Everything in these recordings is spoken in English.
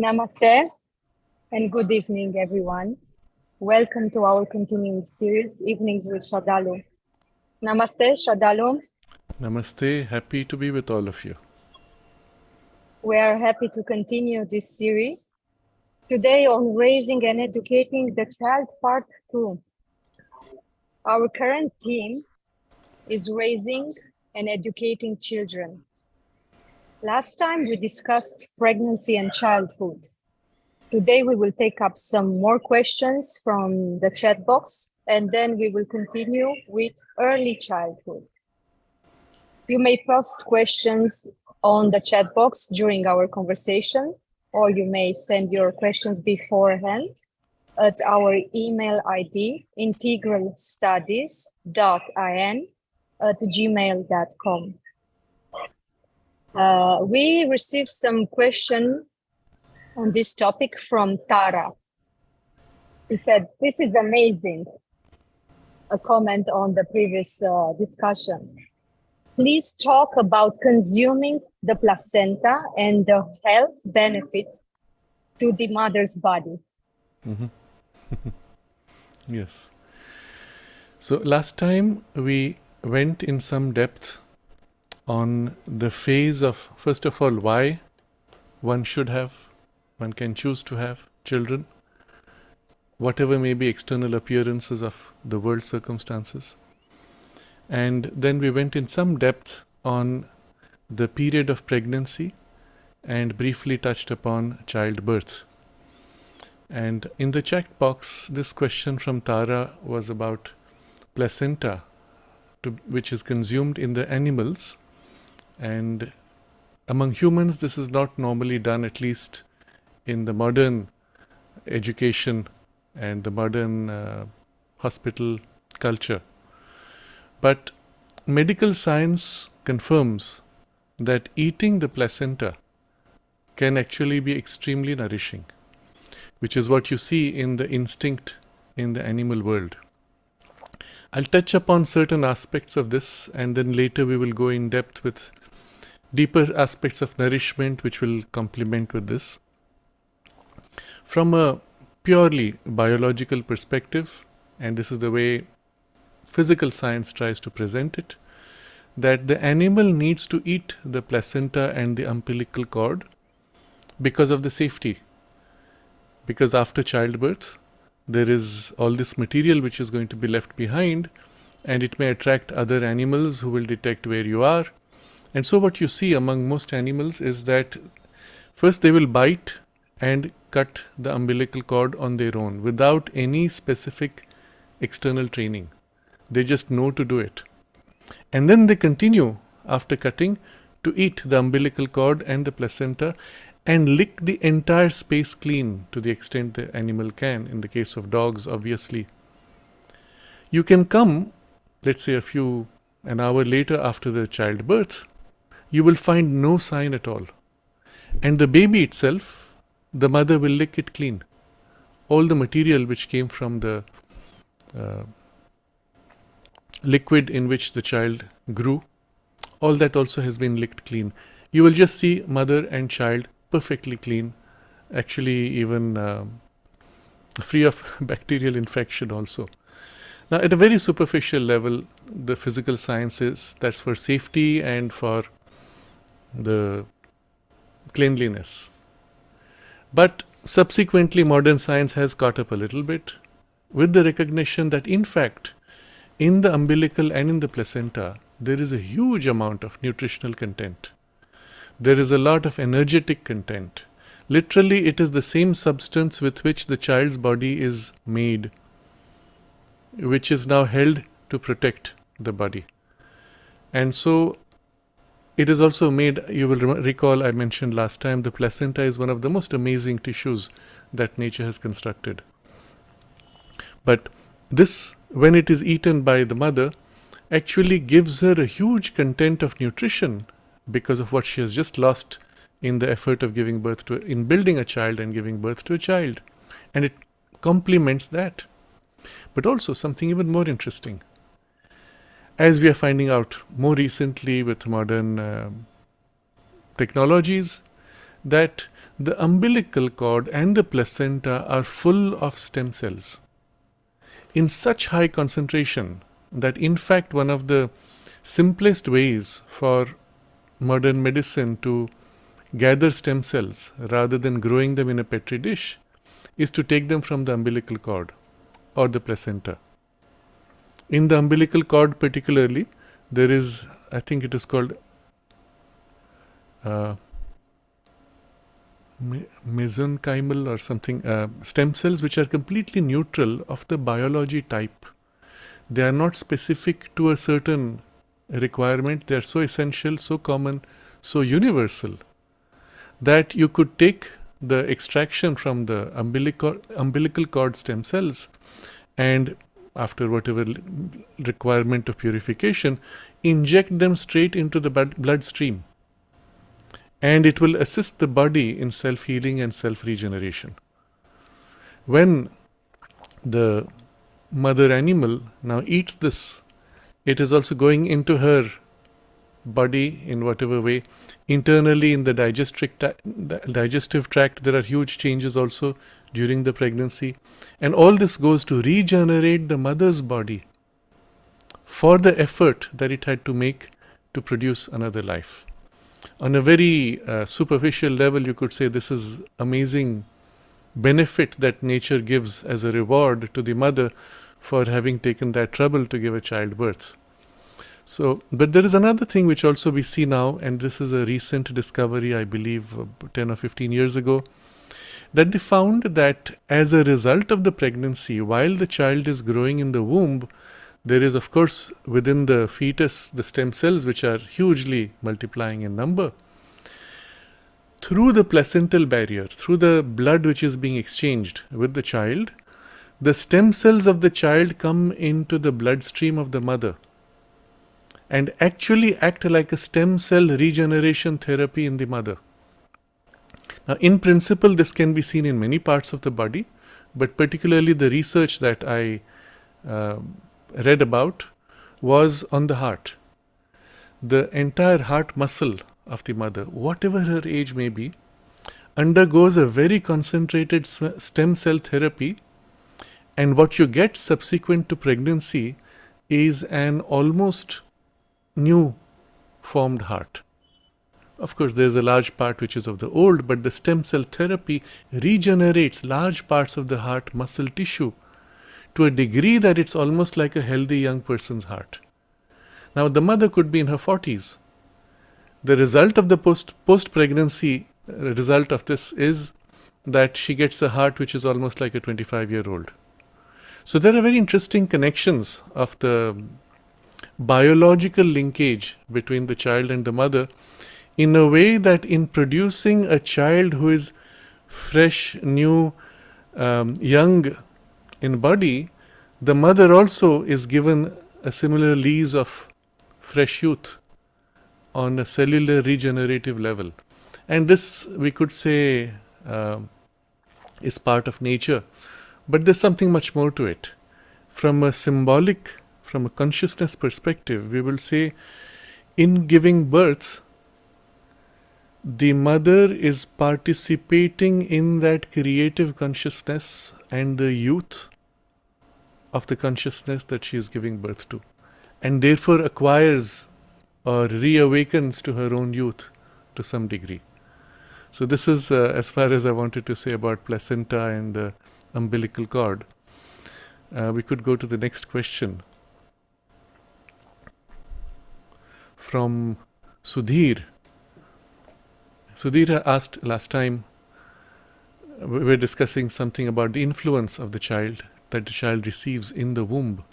Namaste and good evening, everyone. Welcome to our continuing series, Evenings with Sraddhalu. Namaste, Sraddhalu. Namaste, happy to be with all of you. We are happy to continue this series. Today on Raising and Educating the Child, Part 2. Our current theme is Raising and Educating Children. Last time we discussed pregnancy and childhood. Today we will take up some more questions from the chat box, and then we will continue with early childhood. You may post questions on the chat box during our conversation, or you may send your questions beforehand at our email ID, integralstudies.in@gmail.com. We received some questions on this topic from Tara. He said, "This is amazing." A comment on the previous discussion. Please talk about consuming the placenta and the health benefits to the mother's body. Yes. So last time we went in some depth on the phase of, first of all, why one can choose to have children, whatever may be external appearances of the world circumstances. And then we went in some depth on the period of pregnancy and briefly touched upon childbirth. And in the chat box, this question from Tara was about placenta, which is consumed in the animals. And among humans, this is not normally done, at least in the modern education and the modern hospital culture. But medical science confirms that eating the placenta can actually be extremely nourishing, which is what you see in the instinct in the animal world. I'll touch upon certain aspects of this, and then later we will go in depth with deeper aspects of nourishment, which will complement with this. From a purely biological perspective, and this is the way physical science tries to present it, that the animal needs to eat the placenta and the umbilical cord because of the safety. Because after childbirth, there is all this material which is going to be left behind, and it may attract other animals who will detect where you are. And so what you see among most animals is that first they will bite and cut the umbilical cord on their own without any specific external training. They just know to do it. And then they continue after cutting to eat the umbilical cord and the placenta and lick the entire space clean to the extent the animal can. In the case of dogs, obviously. You can come, let's say an hour later after the childbirth, you will find no sign at all. And the baby itself, the mother will lick it clean. All the material which came from the liquid in which the child grew, all that also has been licked clean. You will just see mother and child perfectly clean, actually even free of bacterial infection also. Now, at a very superficial level, the physical sciences, that's for safety and for the cleanliness. But subsequently, modern science has caught up a little bit with the recognition that, in fact, in the umbilical and in the placenta, there is a huge amount of nutritional content. There is a lot of energetic content. Literally, it is the same substance with which the child's body is made, which is now held to protect the body. And so, it is also made, you will recall I mentioned last time, the placenta is one of the most amazing tissues that nature has constructed. But this, when it is eaten by the mother, actually gives her a huge content of nutrition because of what she has just lost in the effort of giving birth to, in building a child and giving birth to a child. And it complements that. But also something even more interesting. As we are finding out more recently with modern technologies, that the umbilical cord and the placenta are full of stem cells in such high concentration that in fact one of the simplest ways for modern medicine to gather stem cells rather than growing them in a petri dish is to take them from the umbilical cord or the placenta. In the umbilical cord particularly, there is, I think it is called mesenchymal or something, stem cells which are completely neutral of the biology type. They are not specific to a certain requirement. They are so essential, so common, so universal that you could take the extraction from the umbilical cord stem cells and after whatever requirement of purification, inject them straight into the bloodstream. And it will assist the body in self-healing and self-regeneration. When the mother animal now eats this, it is also going into her body in whatever way. Internally in the digestive tract, there are huge changes also during the pregnancy. And all this goes to regenerate the mother's body for the effort that it had to make to produce another life. On a very superficial level, you could say this is amazing benefit that nature gives as a reward to the mother for having taken that trouble to give a child birth. So, but there is another thing which also we see now, and this is a recent discovery, I believe 10 or 15 years ago, that they found that as a result of the pregnancy, while the child is growing in the womb, there is, of course, within the fetus, the stem cells which are hugely multiplying in number. Through the placental barrier, through the blood which is being exchanged with the child, the stem cells of the child come into the bloodstream of the mother and actually act like a stem cell regeneration therapy in the mother. Now, in principle, this can be seen in many parts of the body, but particularly the research that I read about was on the heart. The entire heart muscle of the mother, whatever her age may be, undergoes a very concentrated stem cell therapy, and what you get subsequent to pregnancy is an almost new formed heart. Of course, there is a large part which is of the old, but the stem cell therapy regenerates large parts of the heart muscle tissue to a degree that it's almost like a healthy young person's heart. Now, the mother could be in her 40s. The result of the post-pregnancy result of this is that she gets a heart which is almost like a 25-year-old. So there are very interesting connections of the biological linkage between the child and the mother in a way that in producing a child who is fresh, new, young in body, the mother also is given a similar lease of fresh youth on a cellular regenerative level. And this, we could say, is part of nature. But there's something much more to it. From a symbolic, from a consciousness perspective, we will say in giving birth, the mother is participating in that creative consciousness and the youth of the consciousness that she is giving birth to, and therefore acquires or reawakens to her own youth to some degree. So this is as far as I wanted to say about placenta and the umbilical cord. We could go to the next question from Sudhir. Sudhir asked last time, we were discussing something about the influence of the child that the child receives in the womb.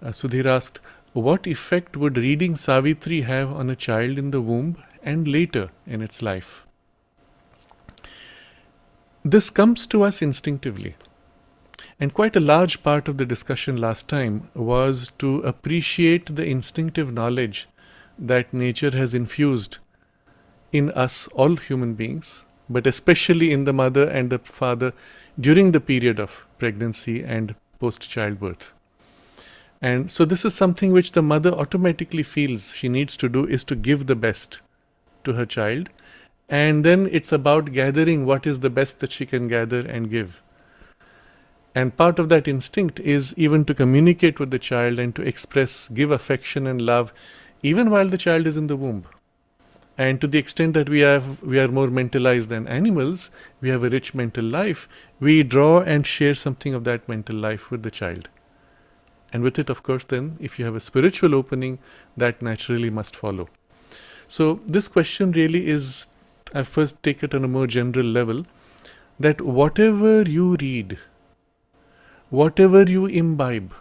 Sudhir asked, what effect would reading Savitri have on a child in the womb and later in its life? This comes to us instinctively. And quite a large part of the discussion last time was to appreciate the instinctive knowledge that nature has infused in us, all human beings, but especially in the mother and the father during the period of pregnancy and post-childbirth. And so this is something which the mother automatically feels she needs to do, is to give the best to her child. And then it's about gathering what is the best that she can gather and give. And part of that instinct is even to communicate with the child and to express, give affection and love, even while the child is in the womb. And to the extent that we are more mentalized than animals, we have a rich mental life, we draw and share something of that mental life with the child. And with it, of course, then, if you have a spiritual opening, that naturally must follow. So this question really is, I first take it on a more general level, that whatever you read, whatever you imbibe,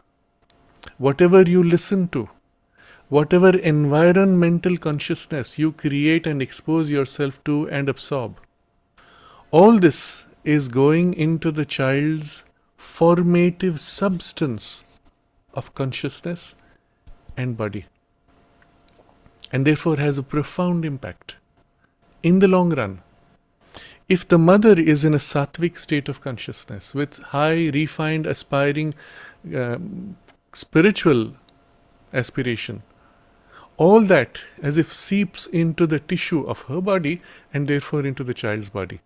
whatever you listen to, whatever environmental consciousness you create and expose yourself to and absorb, all this is going into the child's formative substance of consciousness and body, and therefore has a profound impact in the long run. If the mother is in a sattvic state of consciousness with high, refined, aspiring, spiritual aspiration, all that as if seeps into the tissue of her body and therefore into the child's body.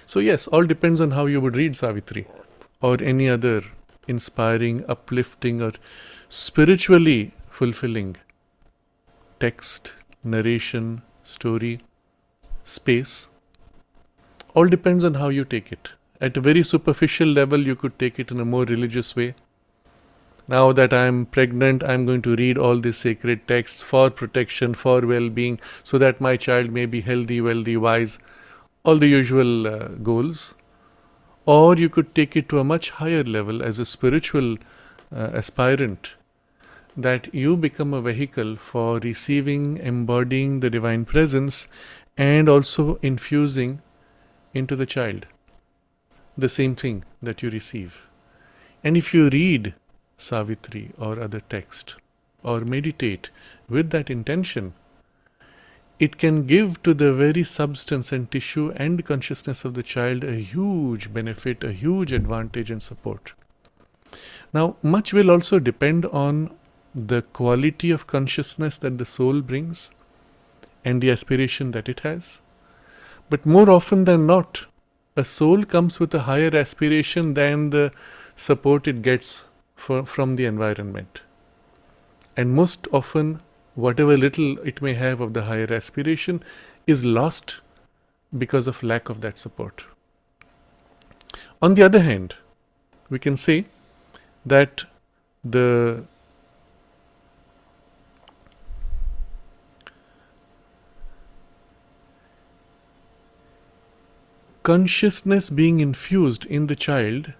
So yes, all depends on how you would read Savitri or any other inspiring, uplifting or spiritually fulfilling text, narration, story, space. All depends on how you take it. At a very superficial level, you could take it in a more religious way. Now that I am pregnant, I am going to read all these sacred texts for protection, for well-being, so that my child may be healthy, wealthy, wise, all the usual goals. Or you could take it to a much higher level as a spiritual aspirant, that you become a vehicle for receiving, embodying the divine presence and also infusing into the child the same thing that you receive. And if you read Savitri or other text or meditate with that intention, it can give to the very substance and tissue and consciousness of the child a huge benefit, a huge advantage and support. Now, much will also depend on the quality of consciousness that the soul brings and the aspiration that it has. But more often than not, a soul comes with a higher aspiration than the support it gets from the environment. And most often, whatever little it may have of the higher aspiration is lost because of lack of that support. On the other hand, we can say that the consciousness being infused in the child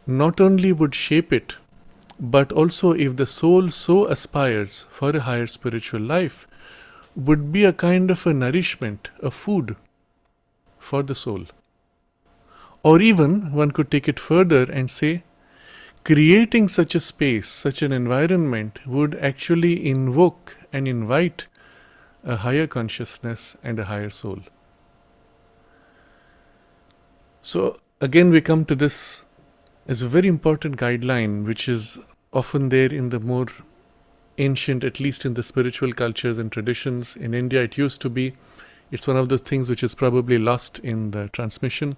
not only would shape it, but also if the soul so aspires for a higher spiritual life, would be a kind of a nourishment, a food for the soul. Or even one could take it further and say, creating such a space, such an environment would actually invoke and invite a higher consciousness and a higher soul. So again we come to this as a very important guideline, which is often there in the more ancient, at least in the spiritual cultures and traditions. In India it used to be. It's one of those things which is probably lost in the transmission,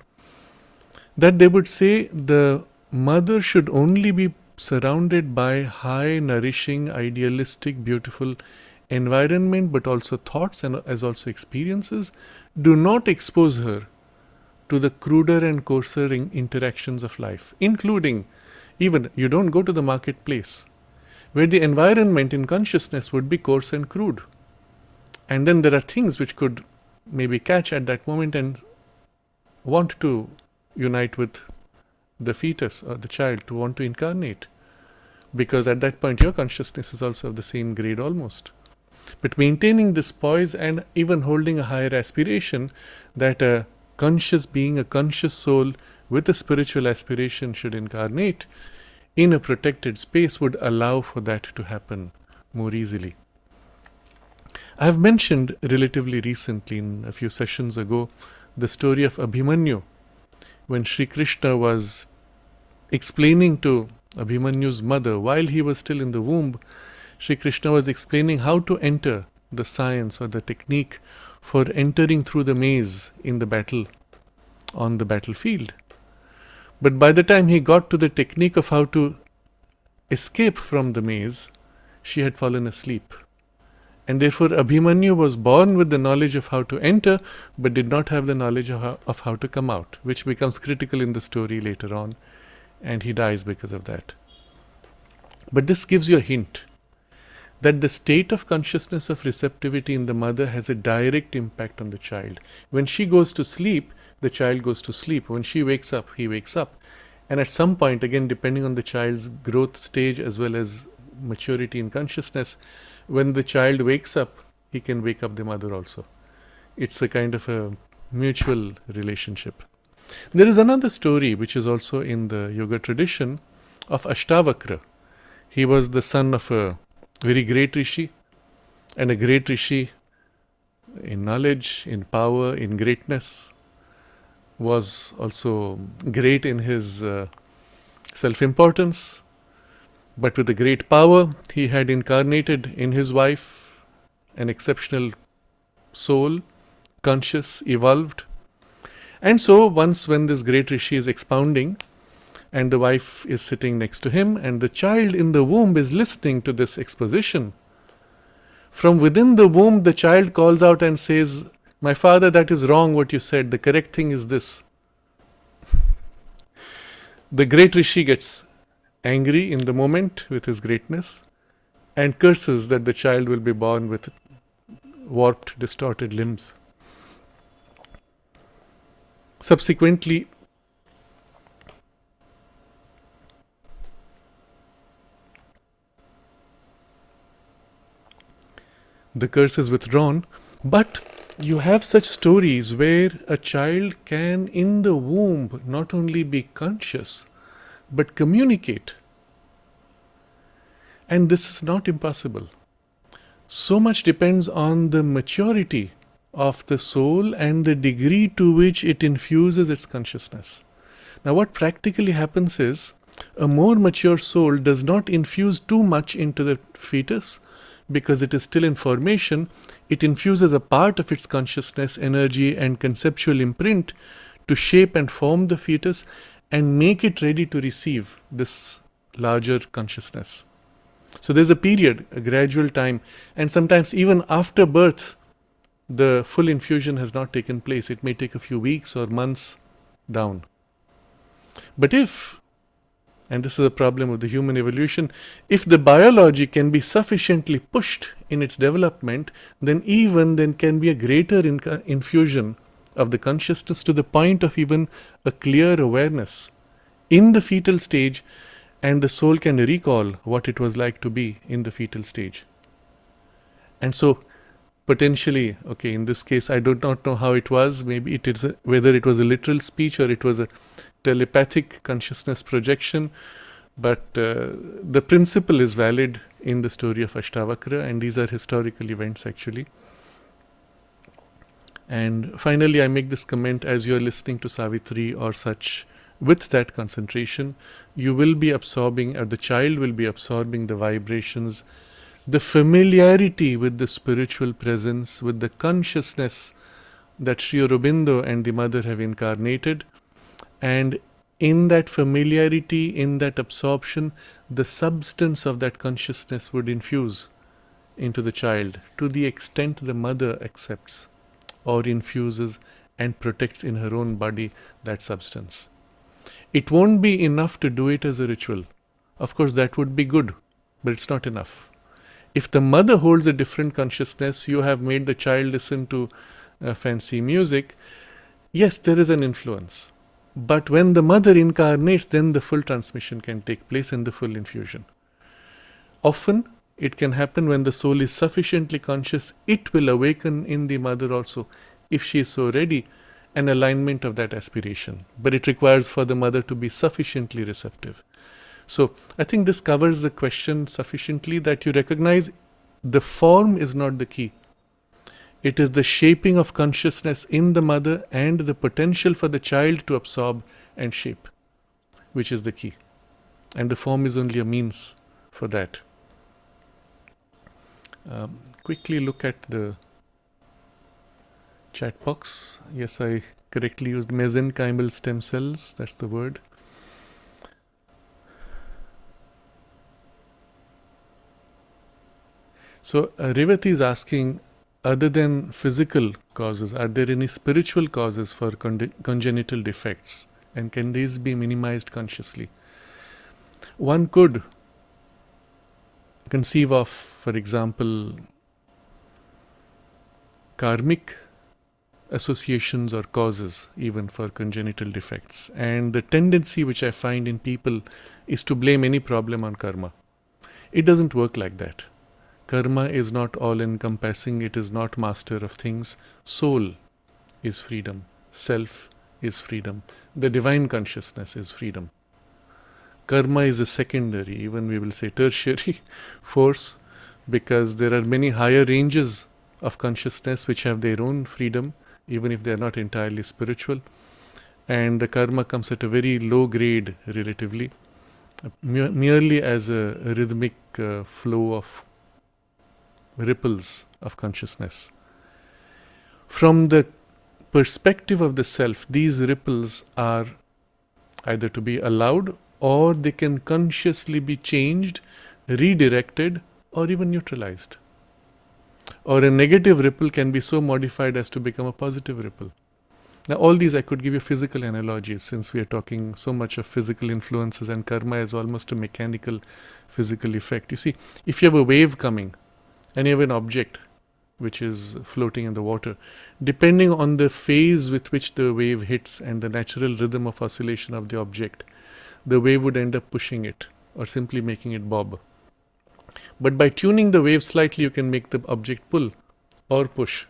that they would say the mother should only be surrounded by high, nourishing, idealistic, beautiful environment, but also thoughts and as also experiences. Do not expose her to the cruder and coarser interactions of life, including even you don't go to the marketplace where the environment in consciousness would be coarse and crude. And then there are things which could maybe catch at that moment and want to unite with the fetus or the child, to want to incarnate, because at that point your consciousness is also of the same grade almost. But maintaining this poise and even holding a higher aspiration that a conscious being, a conscious soul with a spiritual aspiration should incarnate in a protected space would allow for that to happen more easily. I have mentioned relatively recently, in a few sessions ago, the story of Abhimanyu, when Sri Krishna was explaining to Abhimanyu's mother, while he was still in the womb, Sri Krishna was explaining how to enter the science or the technique for entering through the maze in the battle on the battlefield. But by the time he got to the technique of how to escape from the maze, she had fallen asleep. And therefore Abhimanyu was born with the knowledge of how to enter, but did not have the knowledge of how to come out, which becomes critical in the story later on, and he dies because of that. But this gives you a hint that the state of consciousness of receptivity in the mother has a direct impact on the child. When she goes to sleep, the child goes to sleep. When she wakes up, he wakes up. And at some point, again, depending on the child's growth stage as well as maturity in consciousness, when the child wakes up, he can wake up the mother also. It's a kind of a mutual relationship. There is another story which is also in the yoga tradition of Ashtavakra. He was the son of a very great rishi, and a great rishi in knowledge, in power, in greatness, was also great in his self-importance. But with a great power, he had incarnated in his wife an exceptional soul, conscious, evolved. And so once when this great rishi is expounding, and the wife is sitting next to him, and the child in the womb is listening to this exposition, from within the womb the child calls out and says, "My father, that is wrong what you said, the correct thing is this." The great rishi gets angry in the moment with his greatness and curses that the child will be born with warped, distorted limbs. Subsequently, the curse is withdrawn, but you have such stories where a child can in the womb not only be conscious but communicate. And this is not impossible. So much depends on the maturity of the soul and the degree to which it infuses its consciousness. Now, what practically happens is a more mature soul does not infuse too much into the fetus because it is still in formation. It infuses a part of its consciousness, energy, and conceptual imprint to shape and form the fetus and make it ready to receive this larger consciousness. So there's a period, a gradual time, and sometimes even after birth, the full infusion has not taken place. It may take a few weeks or months down. But if, and this is a problem of the human evolution, if the biology can be sufficiently pushed in its development, then can be a greater infusion of the consciousness to the point of even a clear awareness in the fetal stage, and the soul can recall what it was like to be in the fetal stage. And so potentially, okay, in this case, I do not know how it was. Maybe it is whether it was a literal speech or it was a telepathic consciousness projection. But the principle is valid in the story of Ashtavakra, and these are historical events actually. And finally, I make this comment: as you are listening to Savitri or such, with that concentration, you will be absorbing, or the child will be absorbing the vibrations, the familiarity with the spiritual presence, with the consciousness that Sri Aurobindo and the mother have incarnated. And in that familiarity, in that absorption, the substance of that consciousness would infuse into the child to the extent the mother accepts or infuses and protects in her own body that substance. It won't be enough to do it as a ritual. Of course, that would be good, but it's not enough. If the mother holds a different consciousness, you have made the child listen to fancy music, yes, there is an influence. But when the mother incarnates, then the full transmission can take place and the full infusion. Often, it can happen when the soul is sufficiently conscious, it will awaken in the mother also, if she is so ready, an alignment of that aspiration. But it requires for the mother to be sufficiently receptive. So, I think this covers the question sufficiently that you recognize the form is not the key. It is the shaping of consciousness in the mother and the potential for the child to absorb and shape, which is the key. And the form is only a means for that. Quickly look at the chat box. Yes, I correctly used mesenchymal stem cells. That's the word. So Revati is asking, other than physical causes, are there any spiritual causes for congenital defects? And can these be minimized consciously? One could conceive of, for example, karmic associations or causes even for congenital defects. And the tendency which I find in people is to blame any problem on karma. It doesn't work like that. Karma is not all-encompassing. It is not master of things. Soul is freedom. Self is freedom. The divine consciousness is freedom. Karma is a secondary, even we will say tertiary force, because there are many higher ranges of consciousness which have their own freedom, even if they are not entirely spiritual. And the karma comes at a very low grade relatively, merely as a rhythmic flow of ripples of consciousness. From the perspective of the self, these ripples are either to be allowed, or they can consciously be changed, redirected, or even neutralized. Or a negative ripple can be so modified as to become a positive ripple. Now, all these I could give you physical analogies, since we are talking so much of physical influences, and karma is almost a mechanical physical effect. You see, if you have a wave coming and you have an object which is floating in the water, depending on the phase with which the wave hits and the natural rhythm of oscillation of the object, the wave would end up pushing it or simply making it bob. But by tuning the wave slightly, you can make the object pull or push.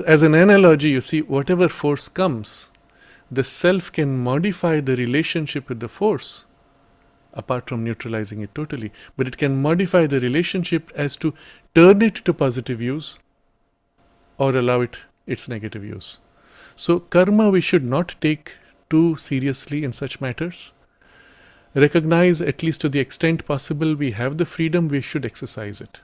As an analogy, you see, whatever force comes, the self can modify the relationship with the force, apart from neutralizing it totally, but it can modify the relationship as to turn it to positive use or allow it its negative use. So karma we should not take too seriously in such matters. Recognize, at least to the extent possible, we have the freedom, we should exercise it.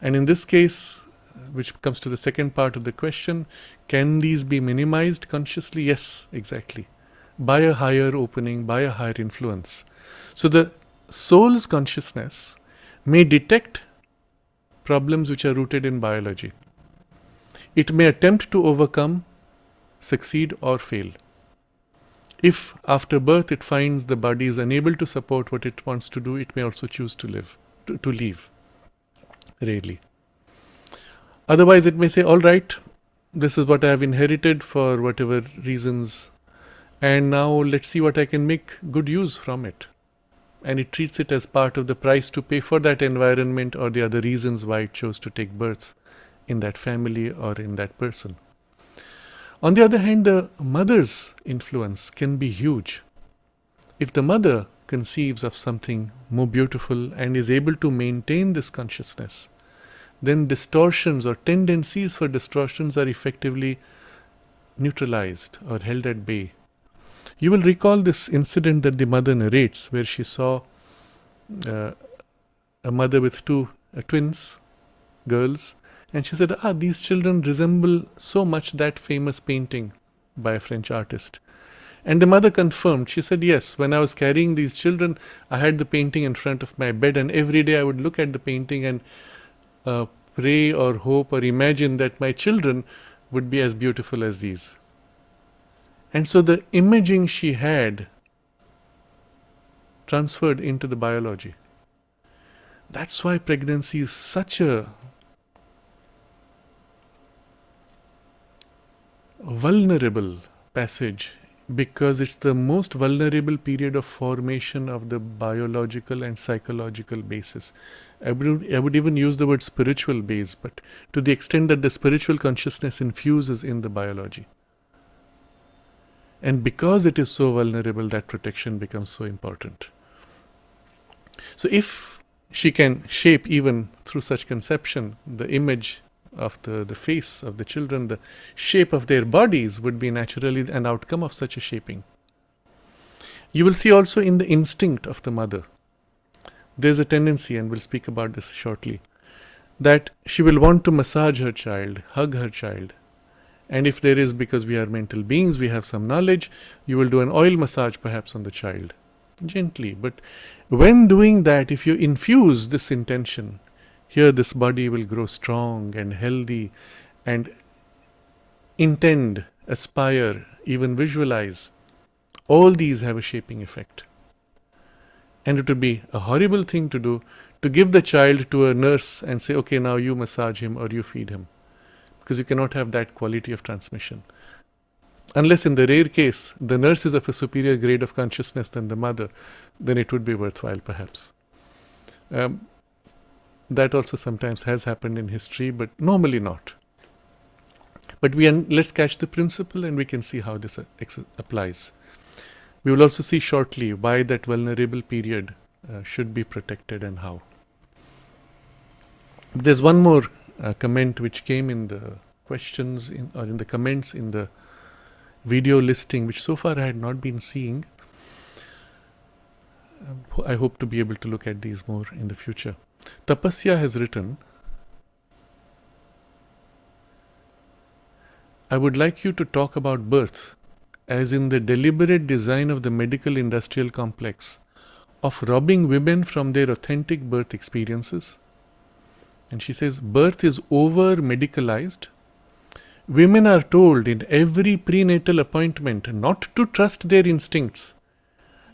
And in this case, which comes to the second part of the question, can these be minimized consciously? Yes, exactly. By a higher opening, by a higher influence. So the soul's consciousness may detect problems which are rooted in biology. It may attempt to overcome, succeed, or fail. If after birth it finds the body is unable to support what it wants to do, it may also choose to leave. Rarely. Otherwise, it may say, all right, this is what I have inherited for whatever reasons, and now let's see what I can make good use from it. And it treats it as part of the price to pay for that environment or the other reasons why it chose to take birth in that family or in that person. On the other hand, the mother's influence can be huge. If the mother conceives of something more beautiful and is able to maintain this consciousness, then distortions or tendencies for distortions are effectively neutralized or held at bay. You will recall this incident that the mother narrates, where she saw a mother with two twins, girls, and she said, these children resemble so much that famous painting by a French artist. And the mother confirmed. She said, yes, when I was carrying these children, I had the painting in front of my bed, and every day I would look at the painting and pray or hope or imagine that my children would be as beautiful as these. And so the imaging she had transferred into the biology. That's why pregnancy is such a vulnerable passage, because it's the most vulnerable period of formation of the biological and psychological basis. I would even use the word spiritual base, but to the extent that the spiritual consciousness infuses in the biology. And because it is so vulnerable, that protection becomes so important. So if she can shape, even through such conception, the image of the face of the children, the shape of their bodies would be naturally an outcome of such a shaping. You will see also in the instinct of the mother, there's a tendency, and we'll speak about this shortly, that she will want to massage her child, hug her child. And if there is, because we are mental beings, we have some knowledge, you will do an oil massage perhaps on the child, gently. But when doing that, if you infuse this intention, here this body will grow strong and healthy and intend, aspire, even visualize. All these have a shaping effect. And it would be a horrible thing to do, to give the child to a nurse and say, okay, now you massage him or you feed him. Because you cannot have that quality of transmission. Unless in the rare case, the nurse is of a superior grade of consciousness than the mother, then it would be worthwhile perhaps. That also sometimes has happened in history, but normally not. But let's catch the principle and we can see how this applies. We will also see shortly why that vulnerable period should be protected and how. There's one more comment which came in the questions or in the comments in the video listing, which so far I had not been seeing. I hope to be able to look at these more in the future. Tapasya has written, I would like you to talk about birth as in the deliberate design of the medical industrial complex of robbing women from their authentic birth experiences. And she says, birth is over medicalized. Women are told in every prenatal appointment not to trust their instincts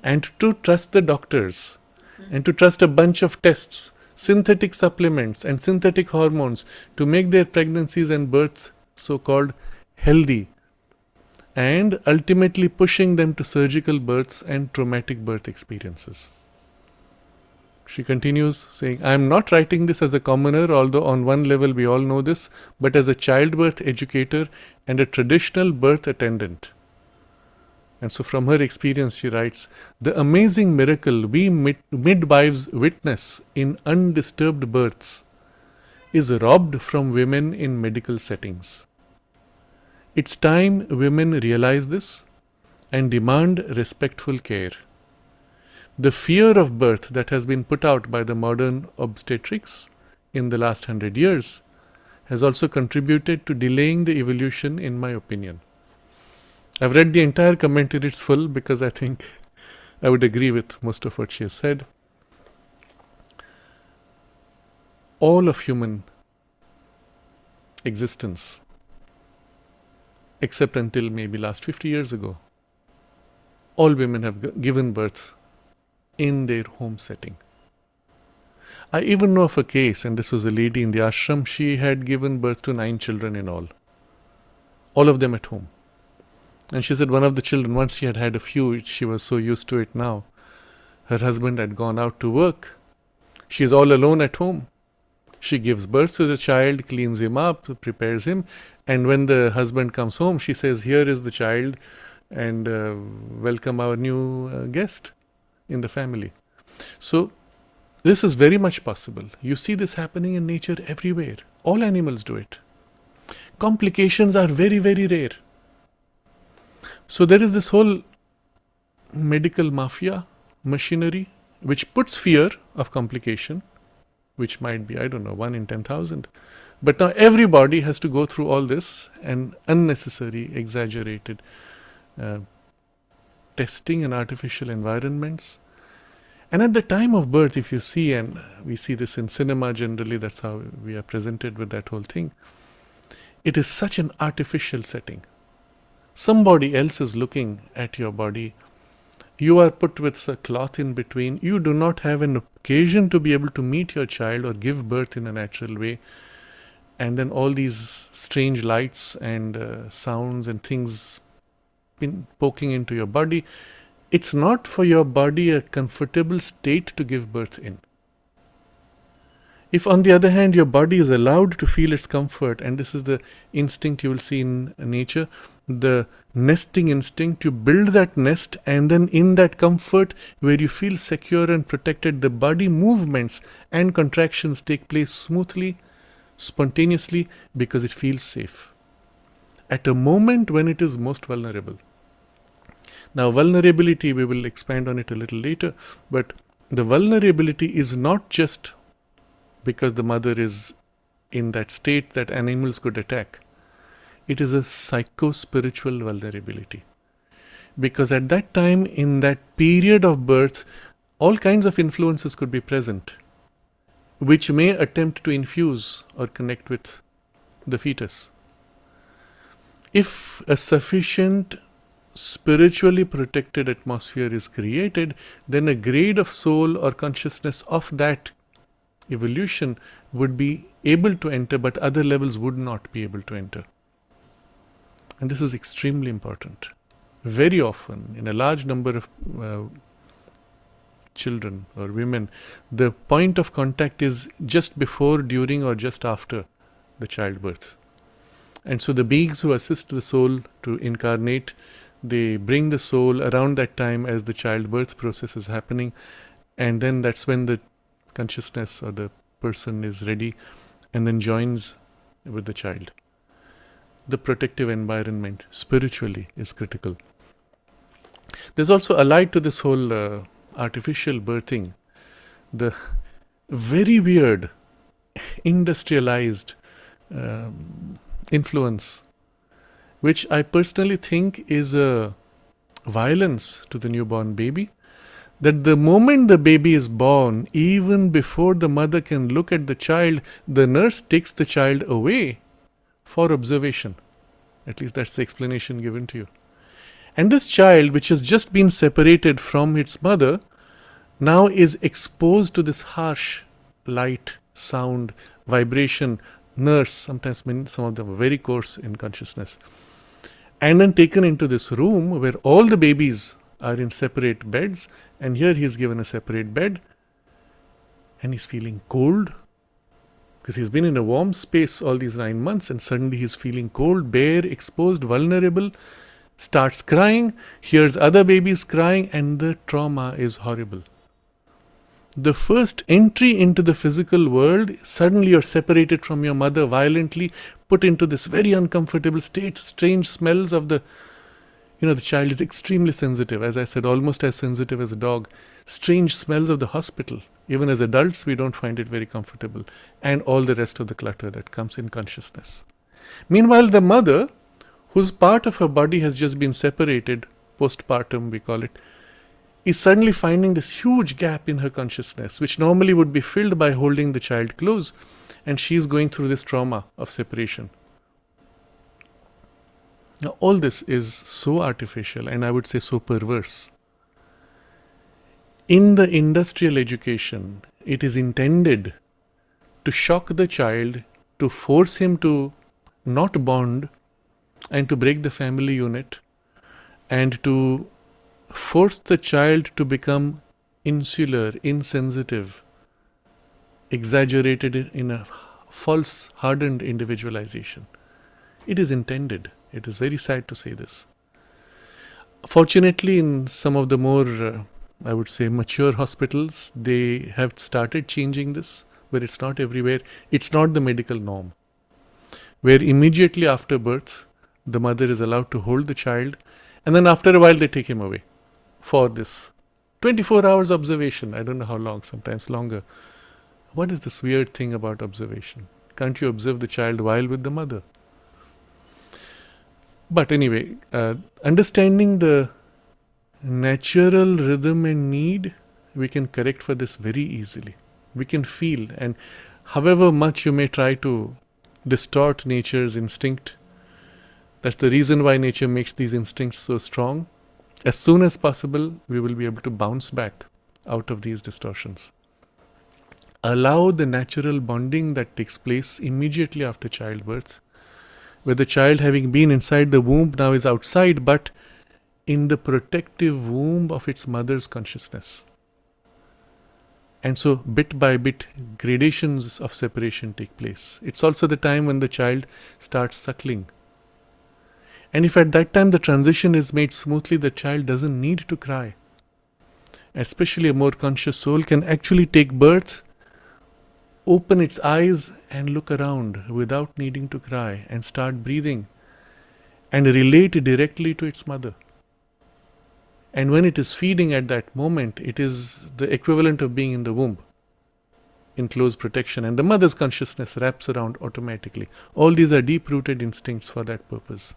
and to trust the doctors and to trust a bunch of tests, synthetic supplements and synthetic hormones to make their pregnancies and births so-called healthy, and ultimately pushing them to surgical births and traumatic birth experiences. She continues saying, I am not writing this as a commoner, although on one level we all know this, but as a childbirth educator and a traditional birth attendant. And so from her experience she writes, the amazing miracle we midwives witness in undisturbed births is robbed from women in medical settings. It's time women realize this and demand respectful care. The fear of birth that has been put out by the modern obstetrics in the last 100 years has also contributed to delaying the evolution, in my opinion. I've read the entire comment in its full because I think I would agree with most of what she has said. All of human existence, except until maybe last 50 years ago, all women have given birth in their home setting. I even know of a case, and this was a lady in the ashram, she had given birth to 9 children in all of them at home. And she said one of the children, once she had had a few, she was so used to it now. Her husband had gone out to work. She is all alone at home. She gives birth to the child, cleans him up, prepares him, and when the husband comes home, she says, here is the child, and welcome our new guest in the family. So this is very much possible. You see this happening in nature everywhere. All animals do it. Complications are very, very rare. So there is this whole medical mafia machinery which puts fear of complication, which might be, 1 in 10,000. But now everybody has to go through all this and unnecessary, exaggerated testing in artificial environments. And at the time of birth, if you see, and we see this in cinema generally, that's how we are presented with that whole thing, it is such an artificial setting. Somebody else is looking at your body. You are put with a cloth in between. You do not have an occasion to be able to meet your child or give birth in a natural way. And then all these strange lights and sounds and things poking into your body. It's not for your body a comfortable state to give birth in. If on the other hand your body is allowed to feel its comfort, and this is the instinct you will see in nature, the nesting instinct, you build that nest, and then in that comfort where you feel secure and protected, the body movements and contractions take place smoothly, spontaneously, because it feels safe. At a moment when it is most vulnerable. Now vulnerability, we will expand on it a little later, but the vulnerability is not just because the mother is in that state that animals could attack. It is a psycho-spiritual vulnerability. Because at that time, in that period of birth, all kinds of influences could be present, which may attempt to infuse or connect with the fetus. If a sufficient spiritually protected atmosphere is created, then a grade of soul or consciousness of that evolution would be able to enter, but other levels would not be able to enter. And this is extremely important. Very often, in a large number of children or women, the point of contact is just before, during, or just after the childbirth. And so the beings who assist the soul to incarnate, they bring the soul around that time as the childbirth process is happening, and then that's when the consciousness or the person is ready and then joins with the child. The protective environment spiritually is critical. There's also allied to this whole artificial birthing, the very weird industrialized influence, which I personally think is a violence to the newborn baby, that the moment the baby is born, even before the mother can look at the child, the nurse takes the child away for observation. At least that's the explanation given to you. And this child, which has just been separated from its mother, now is exposed to this harsh light, sound, vibration. Nurse, sometimes some of them are very coarse in consciousness, and then taken into this room where all the babies are in separate beds, and here he is given a separate bed, and he's feeling cold because he's been in a warm space all these 9 months, and suddenly he's feeling cold, bare, exposed, vulnerable, starts crying, hears other babies crying, and the trauma is horrible. The first entry into the physical world, suddenly you're separated from your mother violently, put into this very uncomfortable state, strange smells of the child is extremely sensitive, as I said, almost as sensitive as a dog. Strange smells of the hospital. Even as adults, we don't find it very comfortable. And all the rest of the clutter that comes in consciousness. Meanwhile, the mother, whose part of her body has just been separated, postpartum we call it, is suddenly finding this huge gap in her consciousness, which normally would be filled by holding the child close, and she's going through this trauma of separation. Now, all this is so artificial, and I would say so perverse. In the industrial education, it is intended to shock the child, to force him to not bond, and to break the family unit, and to force the child to become insular, insensitive, exaggerated in a false, hardened individualization. It is intended. It is very sad to say this. Fortunately, in some of the more, I would say, mature hospitals, they have started changing this, but it's not everywhere. It's not the medical norm, where immediately after birth, the mother is allowed to hold the child, and then after a while they take him away for this 24 hours observation. I don't know how long, sometimes longer. What is this weird thing about observation? Can't you observe the child while with the mother? But anyway, understanding the natural rhythm and need, we can correct for this very easily. We can feel, and however much you may try to distort nature's instinct, that's the reason why nature makes these instincts so strong. As soon as possible, we will be able to bounce back out of these distortions. Allow the natural bonding that takes place immediately after childbirth, where the child, having been inside the womb, now is outside, but in the protective womb of its mother's consciousness. And so, bit by bit, gradations of separation take place. It's also the time when the child starts suckling. And if at that time the transition is made smoothly, the child doesn't need to cry. Especially a more conscious soul can actually take birth, open its eyes and look around without needing to cry, and start breathing and relate directly to its mother. And when it is feeding at that moment, it is the equivalent of being in the womb. in close protection, and the mother's consciousness wraps around automatically. All these are deep-rooted instincts for that purpose.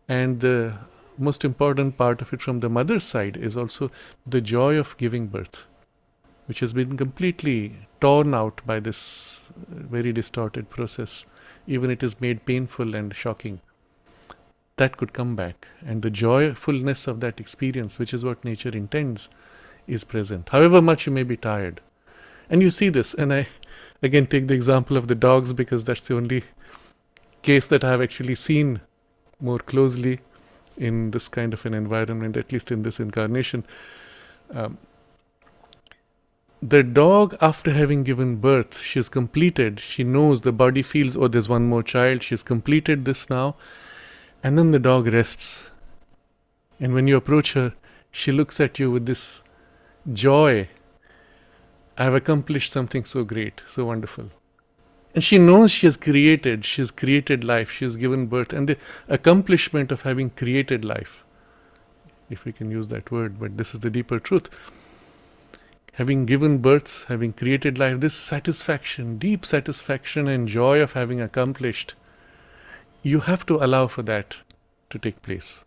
And the most important part of it from the mother's side is also the joy of giving birth, which has been completely torn out by this very distorted process. Even it is made painful and shocking. That could come back. And the joyfulness of that experience, which is what nature intends, is present. However much you may be tired. And you see this, and I again take the example of the dogs because that's the only case that I have actually seen more closely in this kind of an environment, at least in this incarnation. The dog, after having given birth, she's completed, she knows, the body feels, oh, there's one more child, she's completed this now, and then the dog rests. And when you approach her, she looks at you with this joy. I've accomplished something so great, so wonderful. And she knows she's created life, she has given birth, and the accomplishment of having created life, if we can use that word, but this is the deeper truth. Having given birth, having created life, this satisfaction, deep satisfaction and joy of having accomplished, you have to allow for that to take place.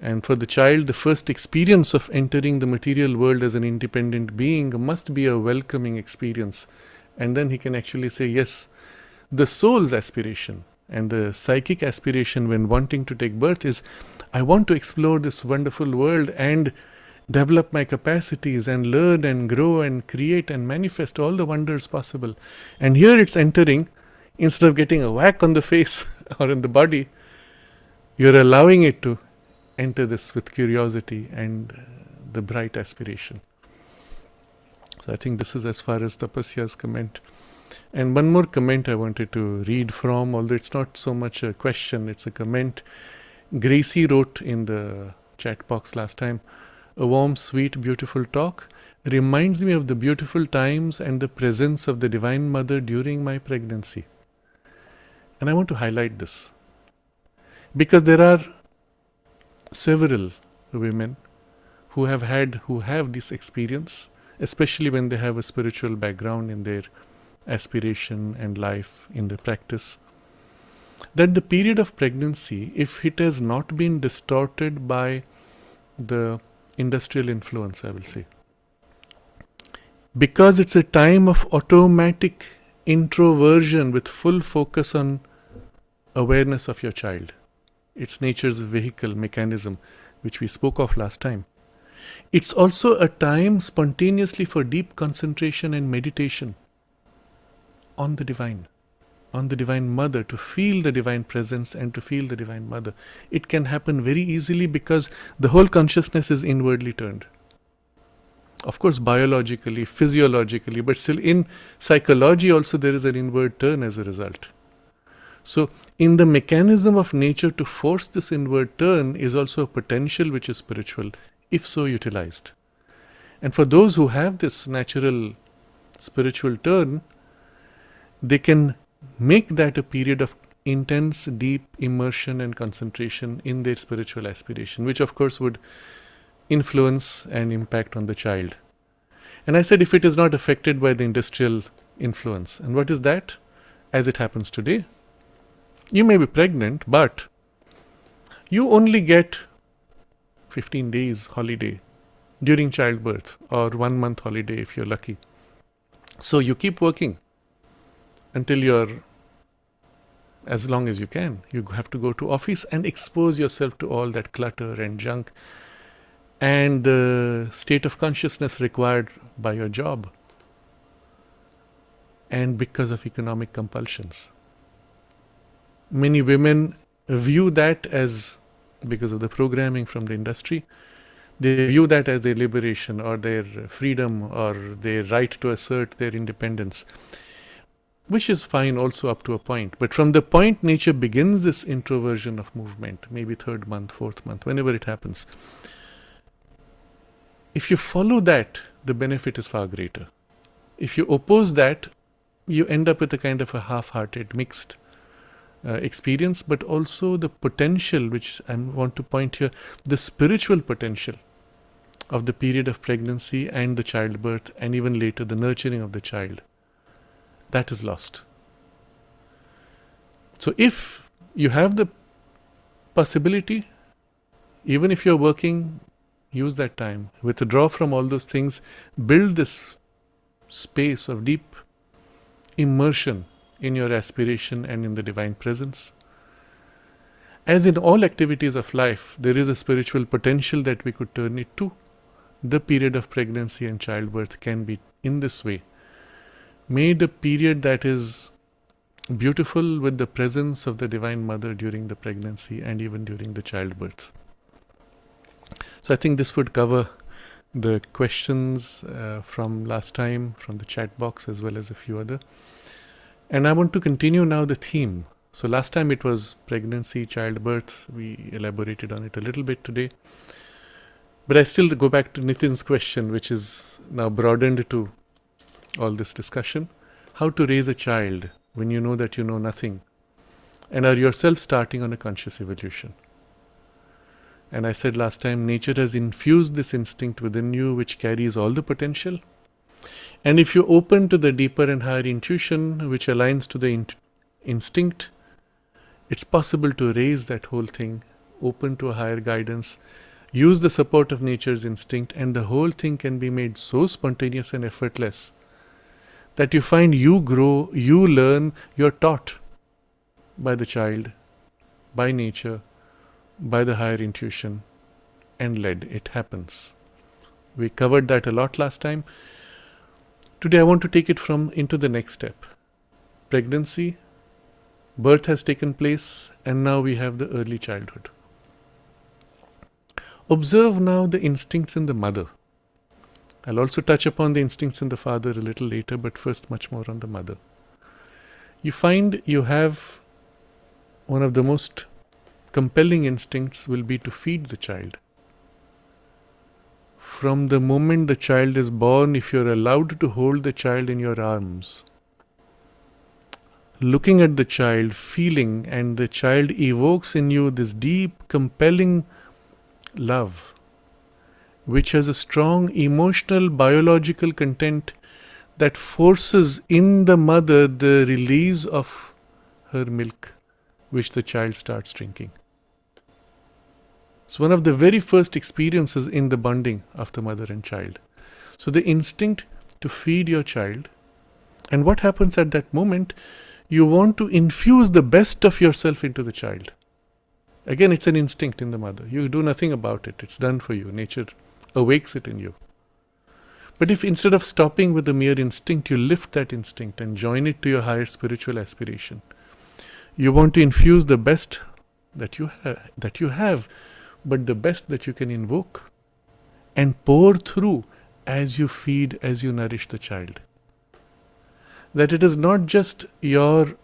And for the child, the first experience of entering the material world as an independent being must be a welcoming experience. And then he can actually say, yes, the soul's aspiration and the psychic aspiration when wanting to take birth is, I want to explore this wonderful world and develop my capacities and learn and grow and create and manifest all the wonders possible. And here it's entering, instead of getting a whack on the face or in the body, you're allowing it to enter this with curiosity and the bright aspiration. So I think this is as far as Tapasya's comment. And one more comment I wanted to read from, although it's not so much a question, it's a comment. Gracie wrote in the chat box last time, a warm, sweet, beautiful talk reminds me of the beautiful times and the presence of the Divine Mother during my pregnancy. And I want to highlight this, because there are several women who have this experience, especially when they have a spiritual background in their aspiration and life in their practice, that the period of pregnancy, if it has not been distorted by the industrial influence, I will say, because it's a time of automatic introversion with full focus on awareness of your child. It's nature's vehicle mechanism, which we spoke of last time. It's also a time spontaneously for deep concentration and meditation on the Divine Mother, to feel the Divine Presence and to feel the Divine Mother. It can happen very easily because the whole consciousness is inwardly turned. Of course, biologically, physiologically, but still in psychology also there is an inward turn as a result. So, in the mechanism of nature to force this inward turn is also a potential which is spiritual, if so utilized. And for those who have this natural spiritual turn, they can make that a period of intense, deep immersion and concentration in their spiritual aspiration, which of course would influence and impact on the child. And I said if it is not affected by the industrial influence. And what is that? As it happens today, you may be pregnant, but you only get 15 days holiday during childbirth, or 1 month holiday if you're lucky. So you keep working until you're, as long as you can. You have to go to office and expose yourself to all that clutter and junk and the state of consciousness required by your job, and because of economic compulsions. Many women view that as, because of the programming from the industry, they view that as their liberation or their freedom or their right to assert their independence, which is fine also up to a point. But from the point nature begins this introversion of movement, maybe 3rd month, 4th month, whenever it happens, if you follow that, the benefit is far greater. If you oppose that, you end up with a kind of a half-hearted, mixed experience, but also the potential, which I want to point here, the spiritual potential of the period of pregnancy and the childbirth, and even later the nurturing of the child, that is lost. So if you have the possibility, even if you're working, use that time, withdraw from all those things, build this space of deep immersion in your aspiration and in the divine presence. As in all activities of life, there is a spiritual potential that we could turn it to. The period of pregnancy and childbirth can be, in this way, made a period that is beautiful with the presence of the Divine Mother during the pregnancy and even during the childbirth. So I think this would cover the questions from last time, from the chat box, as well as a few other. And I want to continue now the theme. So last time it was pregnancy, childbirth. We elaborated on it a little bit today. But I still go back to Nitin's question, which is now broadened to all this discussion. How to raise a child when you know that you know nothing and are yourself starting on a conscious evolution. And I said last time, nature has infused this instinct within you which carries all the potential. And if you open to the deeper and higher intuition which aligns to the instinct, it's possible to raise that whole thing, open to a higher guidance, use the support of nature's instinct, and the whole thing can be made so spontaneous and effortless that you find you grow, you learn, you're taught by the child, by nature, by the higher intuition, and led. It happens. We covered that a lot last time. Today I want to take it into the next step. Pregnancy, birth has taken place, and now we have the early childhood. Observe now the instincts in the mother. I'll also touch upon the instincts in the father a little later, but first much more on the mother. You find you have one of the most compelling instincts will be to feed the child. From the moment the child is born, if you're allowed to hold the child in your arms, looking at the child, feeling, and the child evokes in you this deep, compelling love, which has a strong emotional, biological content that forces in the mother the release of her milk, which the child starts drinking. It's one of the very first experiences in the bonding of the mother and child. So the instinct to feed your child, and what happens at that moment, you want to infuse the best of yourself into the child. Again, it's an instinct in the mother. You do nothing about it. It's done for you. Nature awakes it in you. But if instead of stopping with the mere instinct, you lift that instinct and join it to your higher spiritual aspiration, you want to infuse the best that you have, but the best that you can invoke, and pour through as you feed, as you nourish the child. That it is not just yourself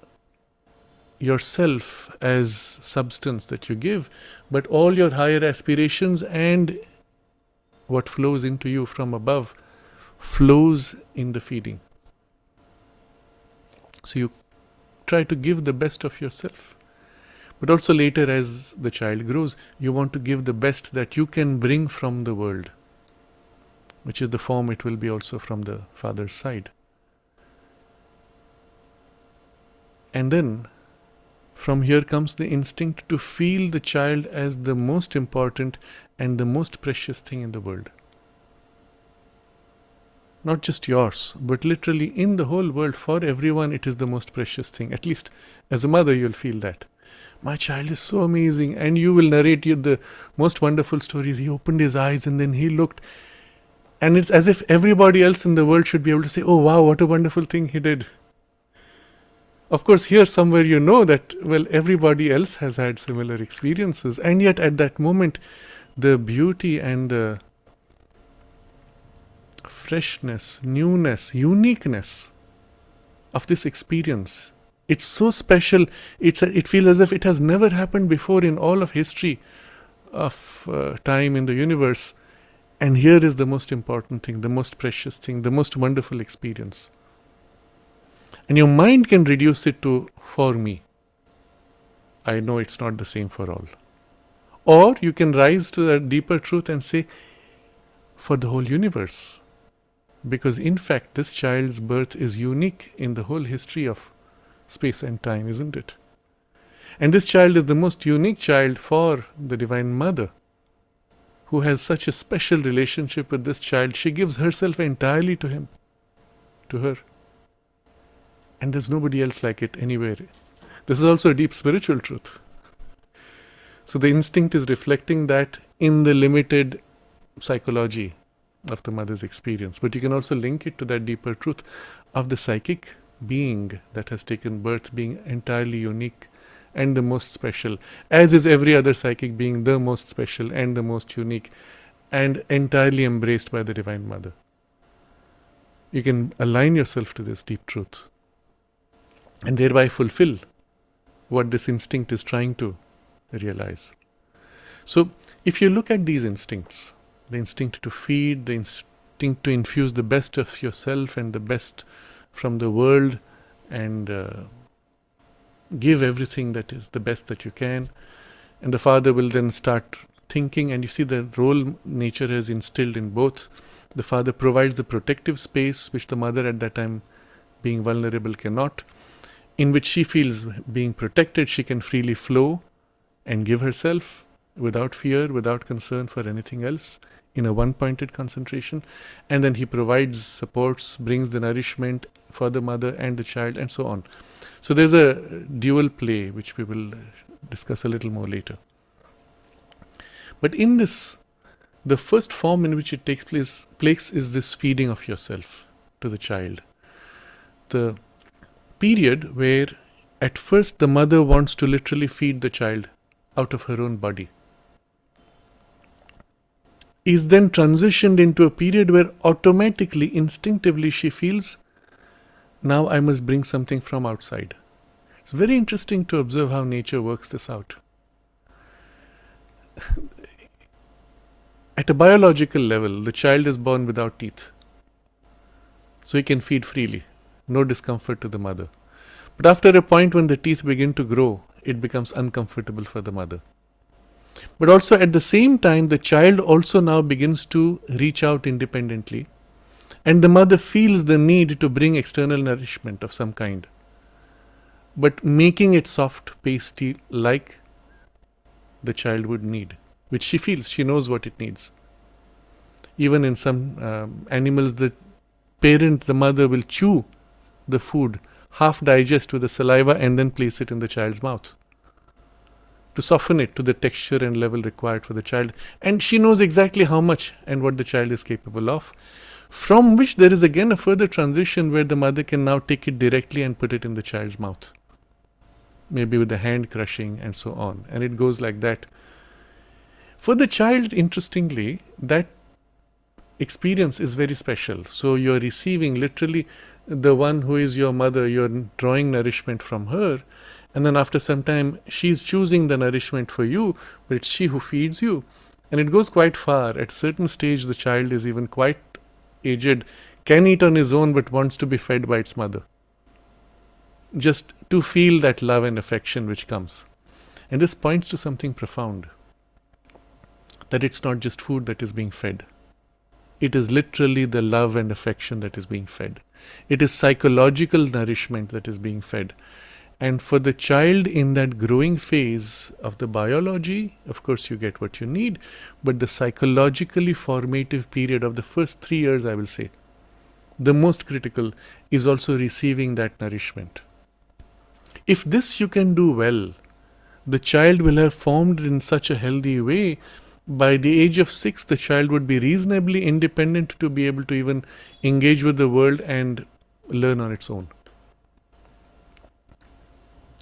as substance that you give, but all your higher aspirations and what flows into you from above flows in the feeding. So you try to give the best of yourself. But also later, as the child grows, you want to give the best that you can bring from the world, which is the form it will be also from the father's side. And then, from here comes the instinct to feel the child as the most important and the most precious thing in the world. Not just yours, but literally in the whole world, for everyone, it is the most precious thing. At least as a mother, you'll feel that. My child is so amazing, and you will narrate you the most wonderful stories. He opened his eyes and then he looked, and it's as if everybody else in the world should be able to say, oh wow, what a wonderful thing he did. Of course, here somewhere you know that, well, everybody else has had similar experiences, and yet at that moment, the beauty and the freshness, newness, uniqueness of this experience, it's so special. It feels as if it has never happened before in all of history of time in the universe. And here is the most important thing, the most precious thing, the most wonderful experience. And your mind can reduce it to, for me. I know it's not the same for all. Or you can rise to a deeper truth and say, for the whole universe. Because in fact, this child's birth is unique in the whole history of space and time, isn't it? And this child is the most unique child for the Divine Mother, who has such a special relationship with this child. She gives herself entirely to him, to her. And there's nobody else like it anywhere. This is also a deep spiritual truth. So the instinct is reflecting that in the limited psychology of the mother's experience. But you can also link it to that deeper truth of the psychic being that has taken birth being entirely unique and the most special, as is every other psychic being the most special and the most unique and entirely embraced by the Divine Mother. You can align yourself to this deep truth and thereby fulfill what this instinct is trying to realize. So if you look at these instincts, the instinct to feed, the instinct to infuse the best of yourself and the best from the world and give everything that is the best that you can, and the father will then start thinking, and you see the role nature has instilled in both. The father provides the protective space which the mother at that time, being vulnerable, cannot, in which she feels being protected. She can freely flow and give herself without fear, without concern for anything else, in a one-pointed concentration. And then he provides supports, brings the nourishment for the mother and the child, and so on. So there's a dual play which we will discuss a little more later. But in this, the first form in which it takes place is this feeding of yourself to the child. The period where at first the mother wants to literally feed the child out of her own body is then transitioned into a period where automatically, instinctively she feels, now I must bring something from outside. It's very interesting to observe how nature works this out. At a biological level, the child is born without teeth. So he can feed freely, no discomfort to the mother. But after a point when the teeth begin to grow, it becomes uncomfortable for the mother. But also at the same time, the child also now begins to reach out independently, and the mother feels the need to bring external nourishment of some kind, but making it soft, pasty, like the child would need, which she feels, she knows what it needs. Even in some animals, the parent, the mother, will chew the food, half digest with the saliva, and then place it in the child's mouth to soften it to the texture and level required for the child. And she knows exactly how much and what the child is capable of, from which there is again a further transition where the mother can now take it directly and put it in the child's mouth, maybe with the hand crushing and so on. And it goes like that. For the child, interestingly, that experience is very special. So you're receiving literally the one who is your mother, you're drawing nourishment from her, and then after some time she's choosing the nourishment for you, but it's she who feeds you. And it goes quite far. At a certain stage, the child is even quite aged, can eat on his own, but wants to be fed by its mother, just to feel that love and affection which comes. And this points to something profound, that it's not just food that is being fed. It is literally the love and affection that is being fed. It is psychological nourishment that is being fed. And for the child in that growing phase of the biology, of course you get what you need, but the psychologically formative period of the first 3 years, I will say, the most critical, is also receiving that nourishment. If this you can do well, the child will have formed in such a healthy way. By the age of 6, the child would be reasonably independent to be able to even engage with the world and learn on its own.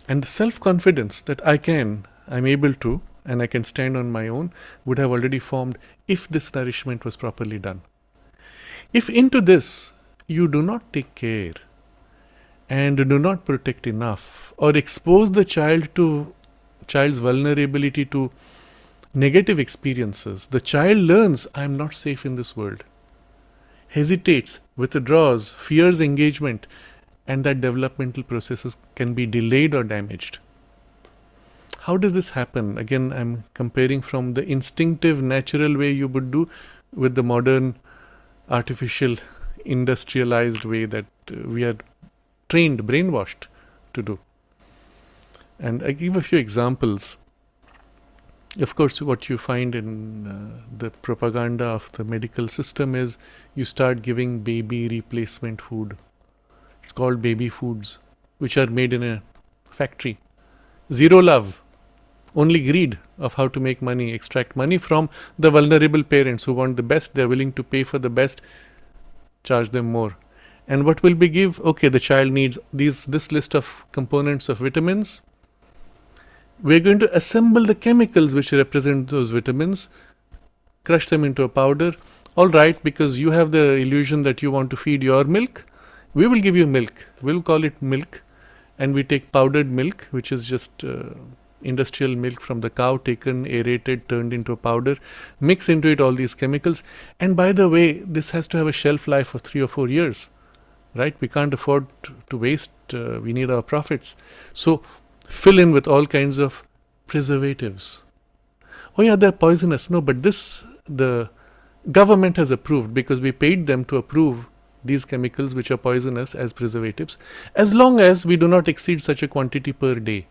And the self-confidence that I'm able to, and I can stand on my own, would have already formed if this nourishment was properly done. If into this you do not take care and do not protect enough, or expose the child's vulnerability to negative experiences, the child learns, I am not safe in this world, hesitates, withdraws, fears engagement, and that developmental processes can be delayed or damaged. How does this happen? Again, I'm comparing from the instinctive, natural way you would do with the modern artificial industrialized way that we are trained, brainwashed to do. And I give a few examples. Of course, what you find in the propaganda of the medical system is you start giving baby replacement food. It's called baby foods, which are made in a factory. Zero love, only greed of how to make money, extract money from the vulnerable parents who want the best. They're willing to pay for the best, charge them more. And what will be give? Okay, the child needs this list of components of vitamins. We're going to assemble the chemicals which represent those vitamins, crush them into a powder. All right, because you have the illusion that you want to feed your milk, we will give you milk. We'll call it milk. And we take powdered milk, which is just industrial milk from the cow, taken, aerated, turned into a powder, mix into it all these chemicals. And by the way, this has to have a shelf life of 3 or 4 years, right? We can't afford to waste. We need our profits. So fill in with all kinds of preservatives. Oh yeah, they're poisonous. No, but this the government has approved because we paid them to approve these chemicals which are poisonous as preservatives, as long as we do not exceed such a quantity per day.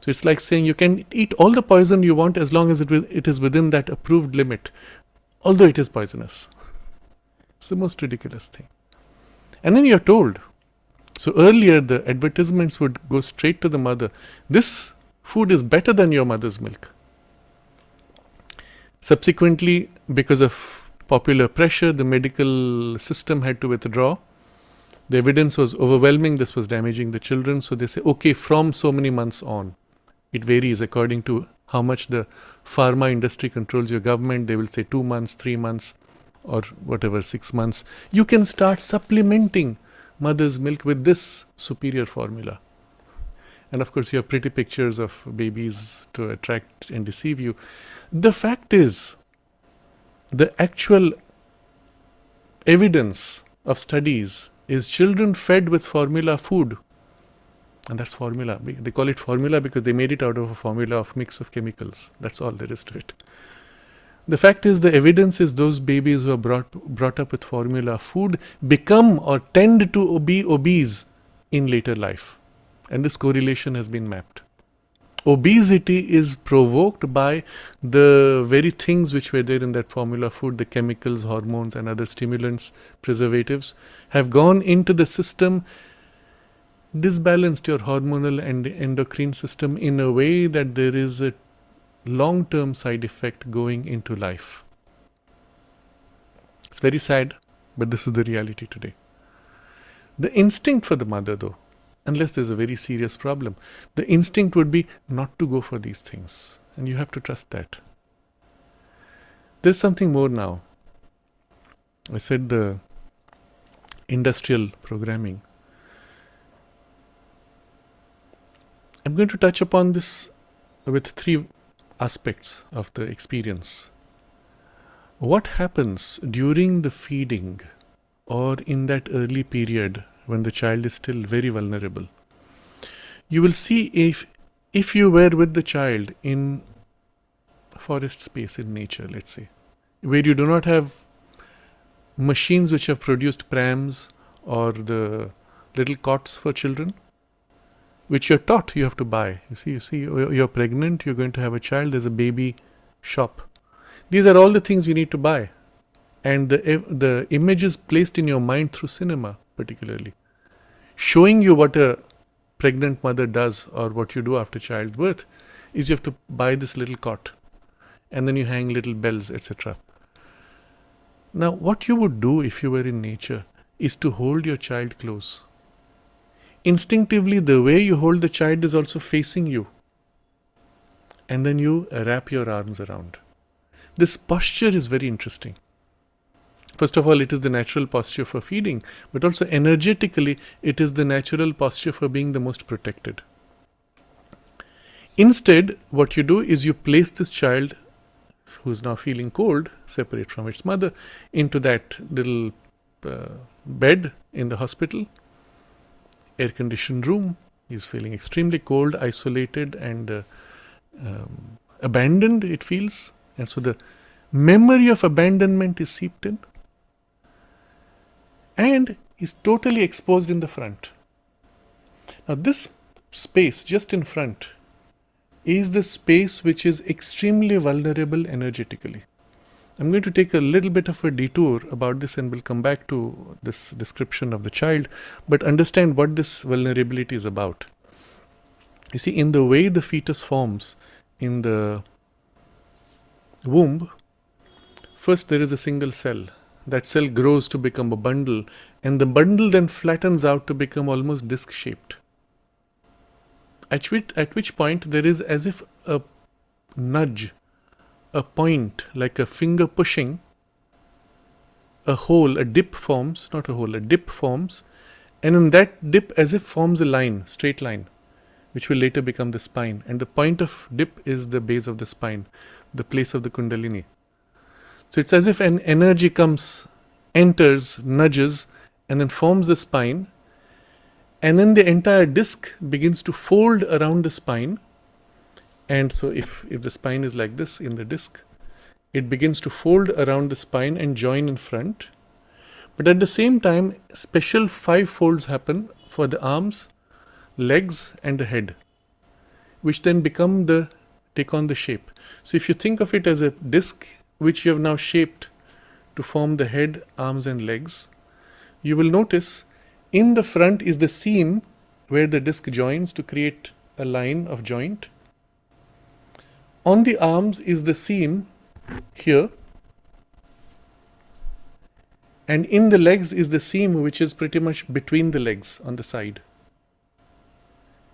So it's like saying you can eat all the poison you want as long as it is within that approved limit, although it is poisonous. It's the most ridiculous thing. And then you're told. So earlier the advertisements would go straight to the mother. This food is better than your mother's milk. Subsequently, because of popular pressure, the medical system had to withdraw. The evidence was overwhelming. This was damaging the children. So they say, okay, from so many months on. It varies according to how much the pharma industry controls your government. They will say 2 months, 3 months, or whatever, 6 months. You can start supplementing mother's milk with this superior formula. And of course, you have pretty pictures of babies to attract and deceive you. The fact is, the actual evidence of studies is children fed with formula food. And that's formula. They call it formula because they made it out of a formula of mix of chemicals. That's all there is to it. The fact is, the evidence is those babies who are brought up with formula food become or tend to be obese in later life. And this correlation has been mapped. Obesity is provoked by the very things which were there in that formula food, the chemicals, hormones and other stimulants, preservatives, have gone into the system, disbalanced your hormonal and endocrine system in a way that there is a long-term side effect going into life. It's very sad, but this is the reality today. The instinct for the mother, though, unless there's a very serious problem, the instinct would be not to go for these things. And you have to trust that. There's something more now. I said the industrial programming. I'm going to touch upon this with 3 aspects of the experience. What happens during the feeding or in that early period when the child is still very vulnerable? You will see if you were with the child in forest space, in nature, let's say, where you do not have machines which have produced prams or the little cots for children, which you're taught you have to buy. You see, you're pregnant, you're going to have a child, there's a baby shop. These are all the things you need to buy. And the images placed in your mind through cinema, particularly, showing you what a pregnant mother does or what you do after childbirth, is you have to buy this little cot. And then you hang little bells, etc. Now, what you would do if you were in nature is to hold your child close. Instinctively, the way you hold the child is also facing you. And then you wrap your arms around. This posture is very interesting. First of all, it is the natural posture for feeding, but also energetically, it is the natural posture for being the most protected. Instead, what you do is you place this child, who is now feeling cold, separate from its mother, into that little bed in the hospital, air-conditioned room. He's feeling extremely cold, isolated and abandoned, it feels. And so the memory of abandonment is seeped in, and is totally exposed in the front. Now this space just in front is the space which is extremely vulnerable energetically. I'm going to take a little bit of a detour about this and we'll come back to this description of the child, but understand what this vulnerability is about. You see, in the way the fetus forms in the womb, first there is a single cell. That cell grows to become a bundle, and the bundle then flattens out to become almost disc-shaped. At which point there is as if a nudge, a point, like a finger pushing, a hole, a dip forms, not a hole, a dip forms, and in that dip as if forms a line, straight line, which will later become the spine. And the point of dip is the base of the spine, the place of the Kundalini. So it's as if an energy comes, enters, nudges, and then forms the spine, and then the entire disc begins to fold around the spine. And so if the spine is like this in the disc, it begins to fold around the spine and join in front. But at the same time, special 5 folds happen for the arms, legs and the head, which then take on the shape. So if you think of it as a disc which you have now shaped to form the head, arms and legs, you will notice in the front is the seam where the disc joins to create a line of joint. On the arms is the seam here, and in the legs is the seam which is pretty much between the legs on the side,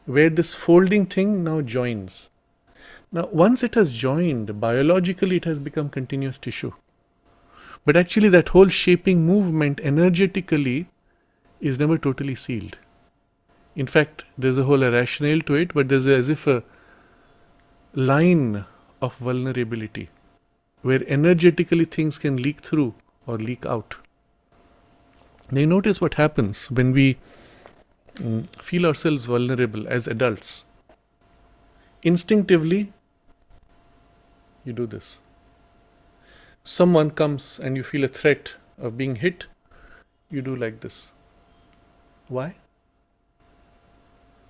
where this folding thing now joins. Now once it has joined, biologically it has become continuous tissue. But actually that whole shaping movement energetically is never totally sealed. In fact, there's a whole rationale to it, but there's as if a line of vulnerability where energetically things can leak through or leak out. Now you notice what happens when we feel ourselves vulnerable as adults. Instinctively, you do this. Someone comes and you feel a threat of being hit, you do like this. Why?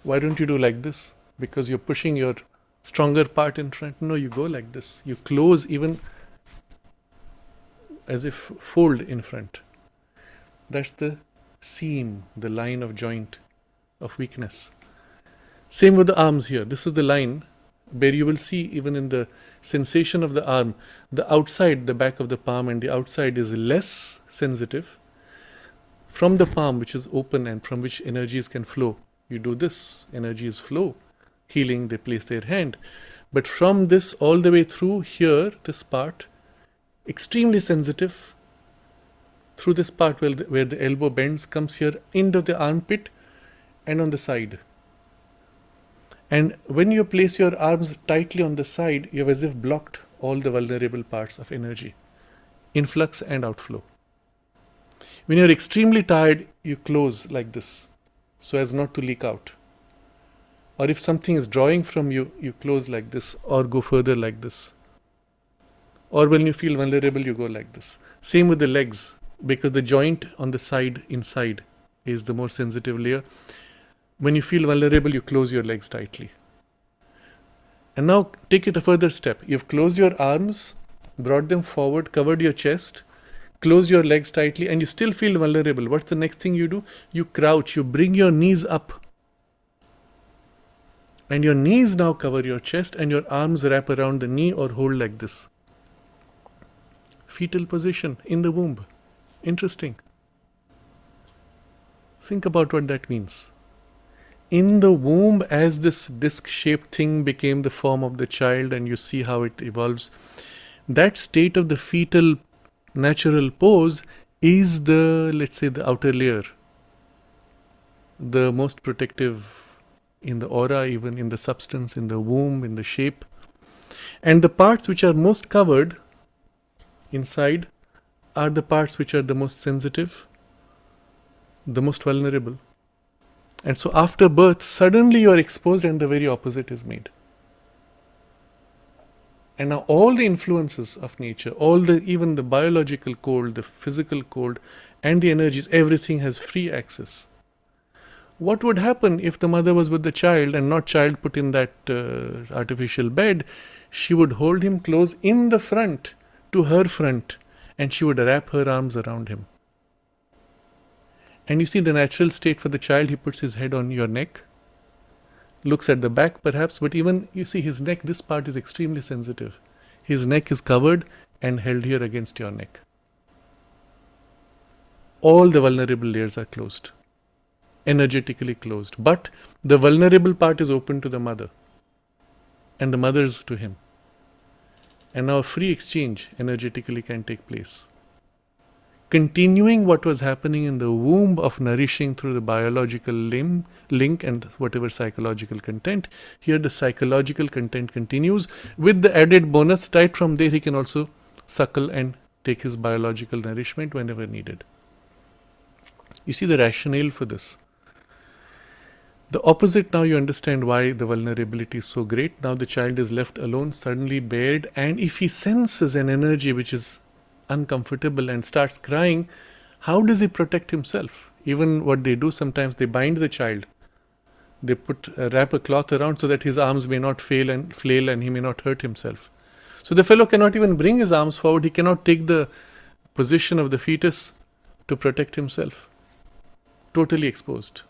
Why don't you do like this? Because you're pushing your stronger part in front. No, you go like this. You close even as if fold in front. That's the seam, the line of joint of weakness. Same with the arms here. This is the line where you will see even in the sensation of the arm, the outside, the back of the palm and the outside is less sensitive. From the palm, which is open and from which energies can flow, you do this, energies flow, healing, they place their hand. But from this all the way through here, this part, extremely sensitive, through this part where the elbow bends, comes here into the armpit and on the side. And when you place your arms tightly on the side, you have as if blocked all the vulnerable parts of energy, influx and outflow. When you're extremely tired, you close like this, so as not to leak out. Or if something is drawing from you, you close like this or go further like this. Or when you feel vulnerable, you go like this. Same with the legs, because the joint on the side inside is the more sensitive layer. When you feel vulnerable, you close your legs tightly. And now take it a further step. You've closed your arms, brought them forward, covered your chest, close your legs tightly, and you still feel vulnerable. What's the next thing you do? You crouch, you bring your knees up. And your knees now cover your chest and your arms wrap around the knee or hold like this. Fetal position in the womb. Interesting. Think about what that means. In the womb, as this disc-shaped thing became the form of the child and you see how it evolves, that state of the fetal natural pose is the, let's say, the outer layer, the most protective in the aura, even in the substance, in the womb, in the shape. And the parts which are most covered inside are the parts which are the most sensitive, the most vulnerable. And so after birth, suddenly you are exposed and the very opposite is made. And now all the influences of nature, even the biological cold, the physical cold, and the energies, everything has free access. What would happen if the mother was with the child and not child put in that artificial bed? She would hold him close in the front to her front, and she would wrap her arms around him. And you see the natural state for the child, he puts his head on your neck, looks at the back perhaps, but even you see his neck, this part is extremely sensitive. His neck is covered and held here against your neck. All the vulnerable layers are closed, energetically closed, but the vulnerable part is open to the mother and the mother's to him. And now a free exchange energetically can take place, continuing what was happening in the womb of nourishing through the biological link and whatever psychological content. Here the psychological content continues with the added bonus. Right from there he can also suckle and take his biological nourishment whenever needed. You see the rationale for this. The opposite, now you understand why the vulnerability is so great. Now the child is left alone, suddenly bared, and if he senses an energy which is uncomfortable and starts crying, how does he protect himself? Even what they do sometimes, they bind the child. They wrap a cloth around so that his arms may not flail and he may not hurt himself. So the fellow cannot even bring his arms forward. He cannot take the position of the fetus to protect himself. Totally exposed.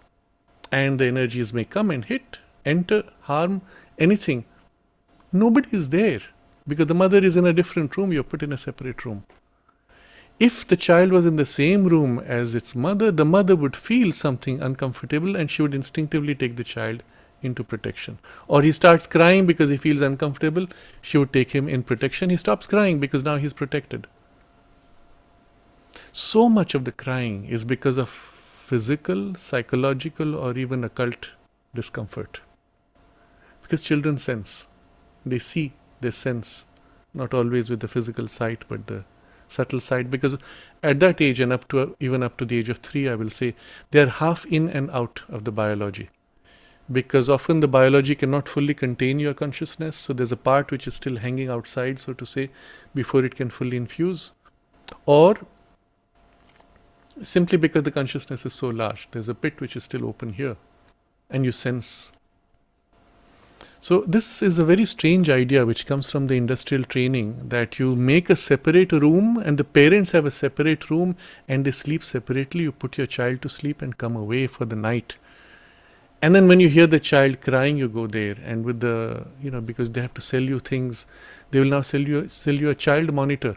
And the energies may come and hit, enter, harm, anything. Nobody is there because the mother is in a different room. You're put in a separate room. If the child was in the same room as its mother, the mother would feel something uncomfortable and she would instinctively take the child into protection. Or he starts crying because he feels uncomfortable, she would take him in protection. He stops crying because now he's protected. So much of the crying is because of physical, psychological, or even occult discomfort. Because children sense, they see, they sense, not always with the physical sight, but the subtle sight. Because at that age and even up to the age of 3, I will say, they are half in and out of the biology. Because often the biology cannot fully contain your consciousness, so there's a part which is still hanging outside, so to say, before it can fully infuse. Or simply because the consciousness is so large, there's a pit which is still open here, and you sense. So this is a very strange idea which comes from the industrial training, that you make a separate room and the parents have a separate room and they sleep separately. You put your child to sleep and come away for the night. And then when you hear the child crying, you go there, and with the, because they have to sell you things, they will now sell you a child monitor.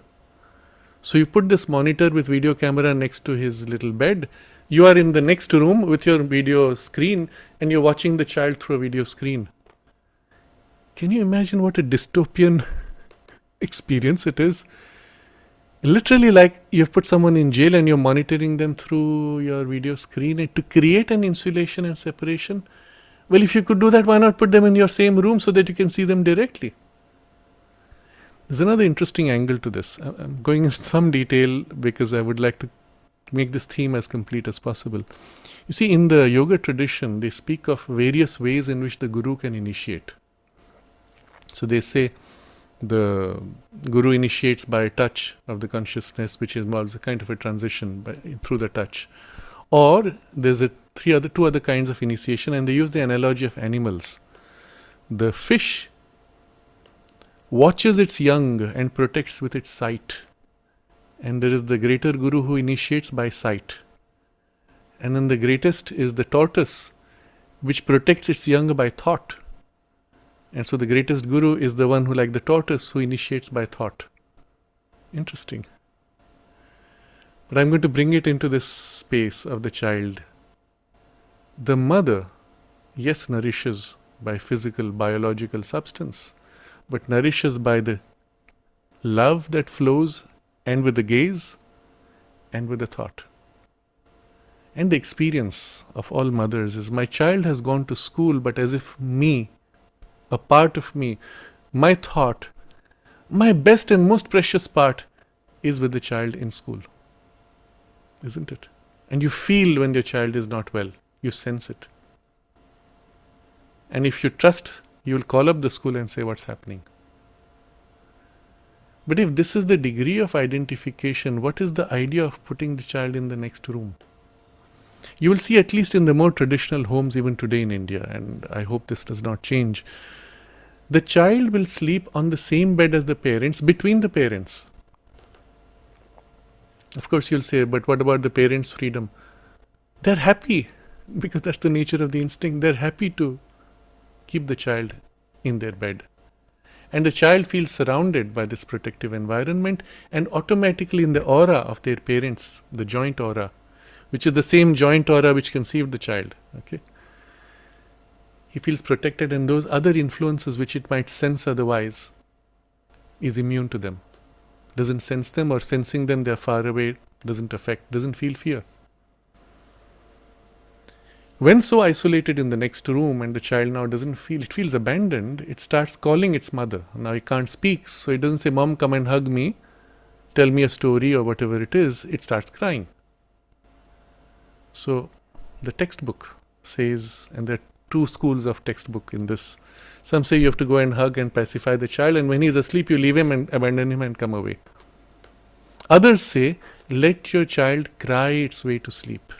So you put this monitor with video camera next to his little bed. You are in the next room with your video screen and you're watching the child through a video screen. Can you imagine what a dystopian experience it is? Literally like you've put someone in jail and you're monitoring them through your video screen, and to create an insulation and separation. Well, if you could do that, why not put them in your same room so that you can see them directly? There's another interesting angle to this. I'm going into some detail because I would like to make this theme as complete as possible. You see, in the yoga tradition, they speak of various ways in which the guru can initiate. So they say the guru initiates by a touch of the consciousness, which involves a kind of a transition through the touch. Or there's two other kinds of initiation, and they use the analogy of animals. The fish watches its young and protects with its sight. And there is the greater guru who initiates by sight. And then the greatest is the tortoise, which protects its young by thought. And so the greatest guru is the one who, like the tortoise, who initiates by thought. Interesting. But I'm going to bring it into this space of the child. The mother, yes, nourishes by physical, biological substance, but nourishes by the love that flows, and with the gaze, and with the thought. And the experience of all mothers is, my child has gone to school, but as if me, a part of me, my thought, my best and most precious part is with the child in school. Isn't it? And you feel when your child is not well. You sense it. And if you trust, you will call up the school and say what's happening. But if this is the degree of identification, what is the idea of putting the child in the next room? You will see, at least in the more traditional homes even today in India, and I hope this does not change, the child will sleep on the same bed as the parents, between the parents. Of course, you'll say, but what about the parents' freedom? They're happy, because that's the nature of the instinct. They're happy to keep the child in their bed. And the child feels surrounded by this protective environment, and automatically in the aura of their parents, the joint aura, which is the same joint aura which conceived the child, okay? He feels protected, and those other influences which it might sense otherwise is immune to them. Doesn't sense them, or sensing them they're far away, doesn't affect, doesn't feel fear. When so isolated in the next room and the child now doesn't feel, it feels abandoned, it starts calling its mother. Now it can't speak, so it doesn't say, Mom, come and hug me, tell me a story or whatever it is. It starts crying. So the textbook says, and there are two schools of textbook in this. Some say you have to go and hug and pacify the child, and when he's asleep you leave him and abandon him and come away. Others say, let your child cry its way to sleep.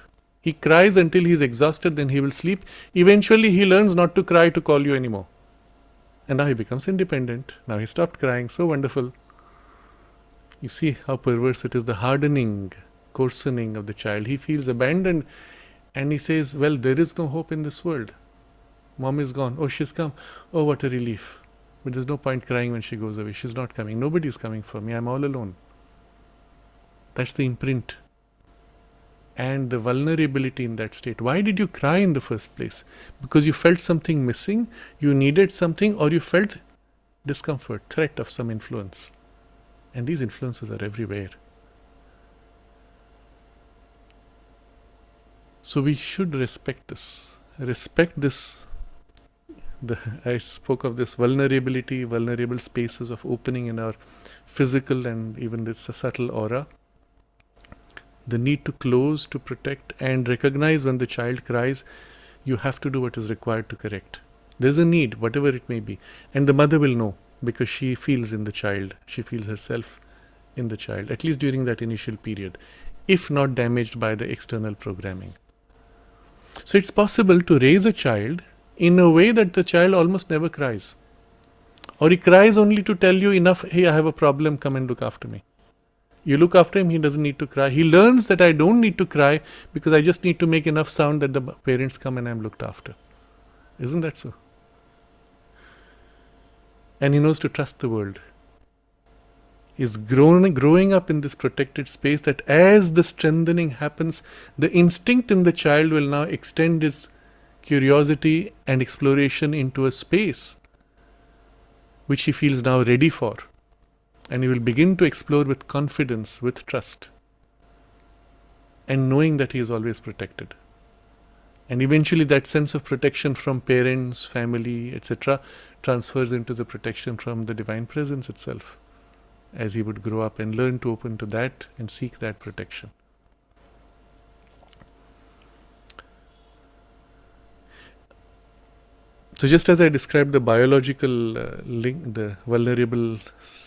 He cries until he's exhausted, then he will sleep. Eventually he learns not to cry to call you anymore. And now he becomes independent. Now he stopped crying. So wonderful. You see how perverse it is, the hardening, coarsening of the child. He feels abandoned, and he says, well, there is no hope in this world. Mom is gone. Oh, she's come. Oh, what a relief. But there's no point crying when she goes away. She's not coming. Nobody is coming for me. I'm all alone. That's the imprint. And the vulnerability in that state. Why did you cry in the first place? Because you felt something missing, you needed something, or you felt discomfort, threat of some influence. And these influences are everywhere. So we should respect this. Respect this. I spoke of this vulnerability, vulnerable spaces of opening in our physical and even this subtle aura. The need to close, to protect, and recognize when the child cries, you have to do what is required to correct. There's a need, whatever it may be. And the mother will know, because she feels in the child. She feels herself in the child, at least during that initial period, if not damaged by the external programming. So it's possible to raise a child in a way that the child almost never cries. Or he cries only to tell you enough, hey, I have a problem, come and look after me. You look after him, he doesn't need to cry. He learns that I don't need to cry because I just need to make enough sound that the parents come and I'm looked after. Isn't that so? And he knows to trust the world. He's growing up in this protected space that as the strengthening happens, the instinct in the child will now extend its curiosity and exploration into a space which he feels now ready for. And he will begin to explore with confidence, with trust, and knowing that he is always protected. And eventually that sense of protection from parents, family, etc. transfers into the protection from the Divine Presence itself, as he would grow up and learn to open to that and seek that protection. So just as I described the biological link, the vulnerable,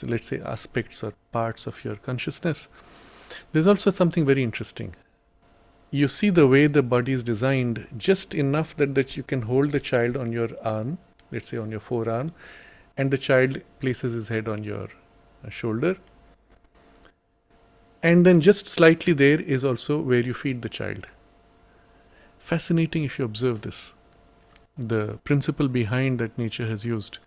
let's say, aspects or parts of your consciousness, there's also something very interesting. You see the way the body is designed, just enough that you can hold the child on your arm, let's say on your forearm, and the child places his head on your shoulder. And then just slightly there is also where you feed the child. Fascinating if you observe this. The principle behind that nature has used.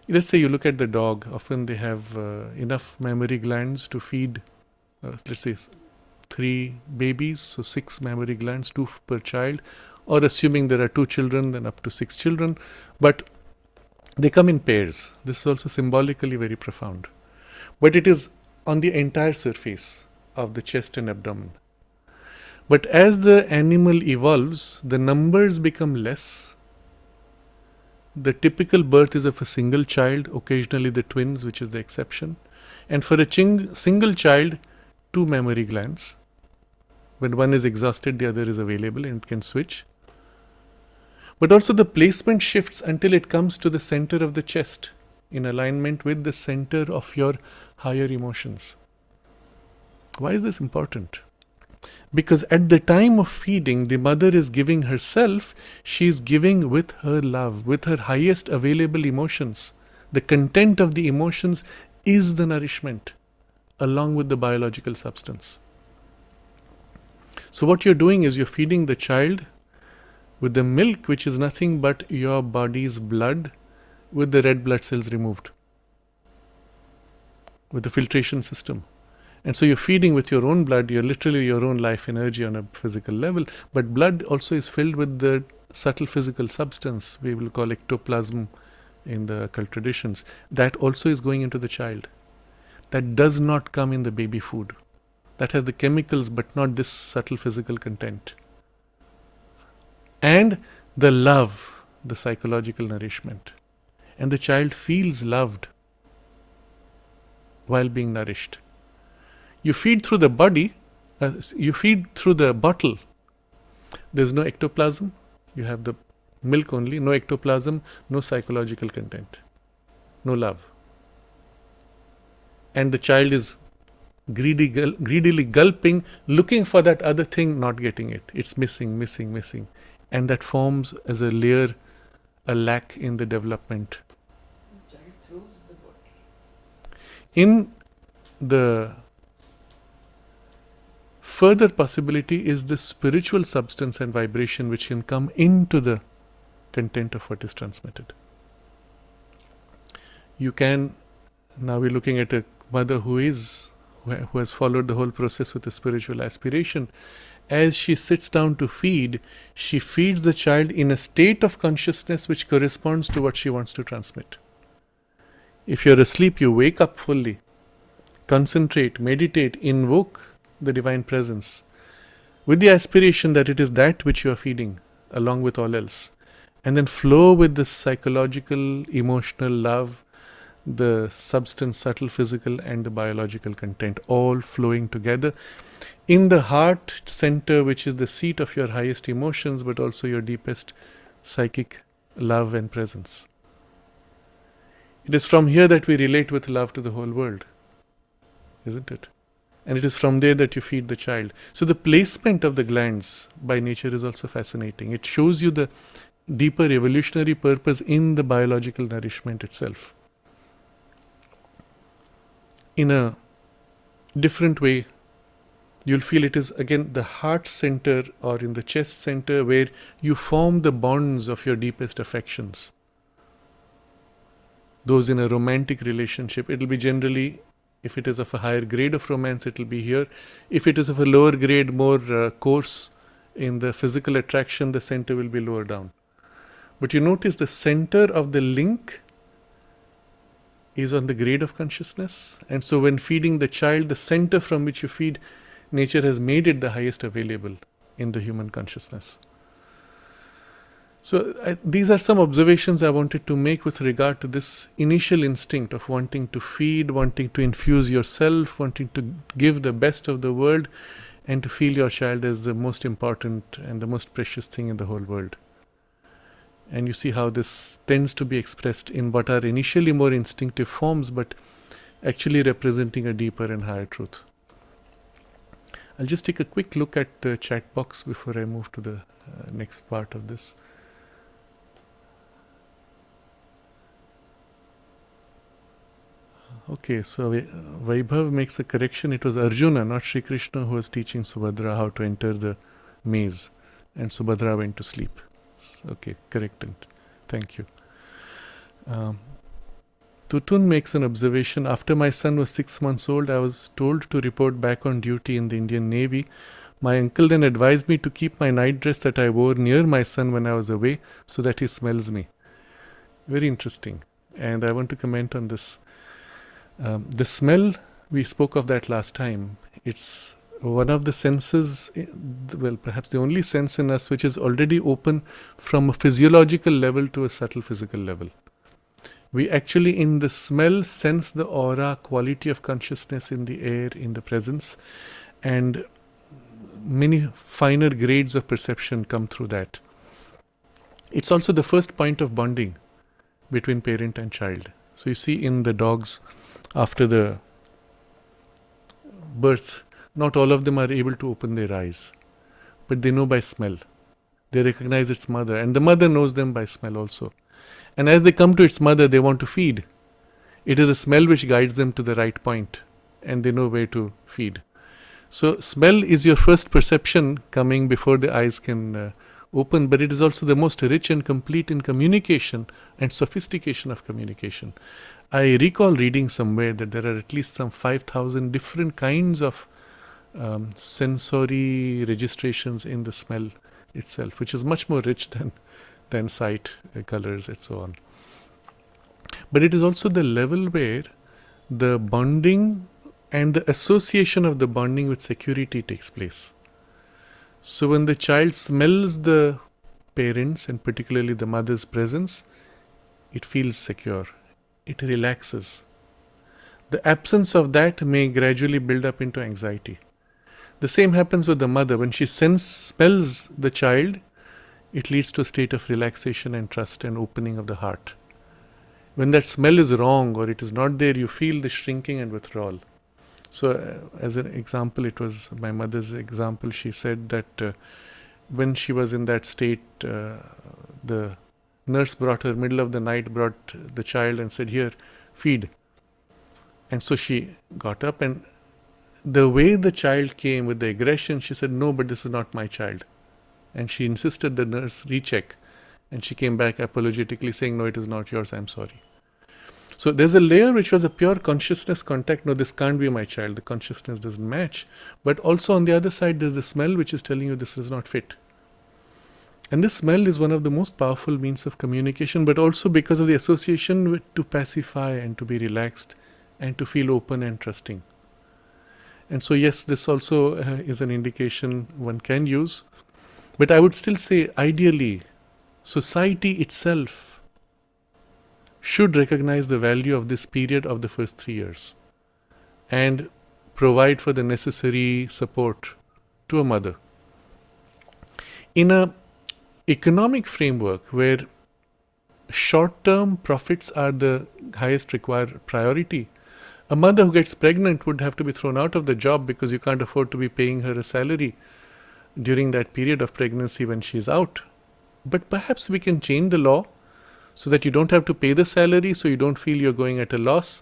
Let's say you look at the dog, often they have enough mammary glands to feed, let's say 3 babies, so 6 mammary glands, 2 per child, or assuming there are 2 children, then up to 6 children, but they come in pairs. This is also symbolically very profound. But it is on the entire surface of the chest and abdomen. But as the animal evolves, the numbers become less. The typical birth is of a single child, occasionally the twins, which is the exception. And for a single child, 2 mammary glands. When one is exhausted, the other is available and it can switch. But also the placement shifts until it comes to the center of the chest, in alignment with the center of your higher emotions. Why is this important? Because at the time of feeding, the mother is giving herself, she is giving with her love, with her highest available emotions. The content of the emotions is the nourishment, along with the biological substance. So what you're doing is you're feeding the child with the milk, which is nothing but your body's blood with the red blood cells removed, with the filtration system. And so you're feeding with your own blood, you're literally your own life energy on a physical level, but blood also is filled with the subtle physical substance we will call ectoplasm in the occult traditions. That also is going into the child. That does not come in the baby food. That has the chemicals but not this subtle physical content. And the love, the psychological nourishment. And the child feels loved while being nourished. You feed through the body, you feed through the bottle. There's no ectoplasm. You have the milk only, no ectoplasm, no psychological content, no love. And the child is greedily gulping, looking for that other thing, not getting it. It's missing. And that forms as a layer, a lack in the development. The child throws the bottle. In the further possibility is the spiritual substance and vibration which can come into the content of what is transmitted. You can, now we're looking at a mother who has followed the whole process with a spiritual aspiration. As she sits down to feed, she feeds the child in a state of consciousness which corresponds to what she wants to transmit. If you're asleep, you wake up fully, concentrate, meditate, invoke the divine presence with the aspiration that it is that which you are feeding along with all else, and then flow with the psychological, emotional love, the substance, subtle physical and the biological content all flowing together in the heart center, which is the seat of your highest emotions but also your deepest psychic love and presence. It is from here that we relate with love to the whole world, isn't it? And it is from there that you feed the child. So the placement of the glands by nature is also fascinating. It shows you the deeper evolutionary purpose in the biological nourishment itself. In a different way, you'll feel it is again the heart center or in the chest center where you form the bonds of your deepest affections. Those in a romantic relationship, it will be generally, if it is of a higher grade of romance, it will be here. If it is of a lower grade, more coarse in the physical attraction, the center will be lower down. But you notice the center of the link is on the grade of consciousness. And so when feeding the child, the center from which you feed, nature has made it the highest available in the human consciousness. So these are some observations I wanted to make with regard to this initial instinct of wanting to feed, wanting to infuse yourself, wanting to give the best of the world, and to feel your child as the most important and the most precious thing in the whole world. And you see how this tends to be expressed in what are initially more instinctive forms, but actually representing a deeper and higher truth. I'll just take a quick look at the chat box before I move to the next part of this. Okay, so Vaibhav makes a correction. It was Arjuna, not Sri Krishna, who was teaching Subhadra how to enter the maze, and Subhadra went to sleep. Okay, corrected. Thank you. Tutun makes an observation. After my son was 6 months old, I was told to report back on duty in the Indian Navy. My uncle then advised me to keep my night dress that I wore near my son when I was away so that he smells me. Very interesting. And I want to comment on this. The smell, we spoke of that last time. It's one of the senses, well, perhaps the only sense in us which is already open from a physiological level to a subtle physical level. We actually in the smell sense the aura, quality of consciousness in the air, in the presence, and many finer grades of perception come through that. It's also the first point of bonding between parent and child. So you see in the dogs, after the birth, not all of them are able to open their eyes, but they know by smell. They recognize its mother, and the mother knows them by smell also. And as they come to its mother, they want to feed. It is the smell which guides them to the right point, and they know where to feed. So smell is your first perception coming before the eyes can open, but it is also the most rich and complete in communication and sophistication of communication. I recall reading somewhere that there are at least some 5,000 different kinds of sensory registrations in the smell itself, which is much more rich than sight, colors, and so on. But it is also the level where the bonding and the association of the bonding with security takes place. So when the child smells the parents, and particularly the mother's presence, it feels secure. It relaxes. The absence of that may gradually build up into anxiety. The same happens with the mother. When she smells the child, it leads to a state of relaxation and trust and opening of the heart. When that smell is wrong or it is not there, you feel the shrinking and withdrawal. So as an example, it was my mother's example. She said that when she was in that state, the nurse brought her, middle of the night, brought the child and said, "Here, feed." And so she got up, and the way the child came with the aggression, she said, "No, but this is not my child." And she insisted the nurse recheck. And she came back apologetically saying, "No, it is not yours, I'm sorry." So there's a layer which was a pure consciousness contact. No, this can't be my child. The consciousness doesn't match. But also on the other side, there's the smell which is telling you this is not fit. And this smell is one of the most powerful means of communication, but also because of the association with to pacify and to be relaxed and to feel open and trusting. And so yes, this also is an indication one can use. But I would still say, ideally, society itself should recognize the value of this period of the first 3 years and provide for the necessary support to a mother. In an economic framework where short-term profits are the highest required priority, a mother who gets pregnant would have to be thrown out of the job because you can't afford to be paying her a salary during that period of pregnancy when she's out. But perhaps we can change the law so that you don't have to pay the salary, so you don't feel you're going at a loss,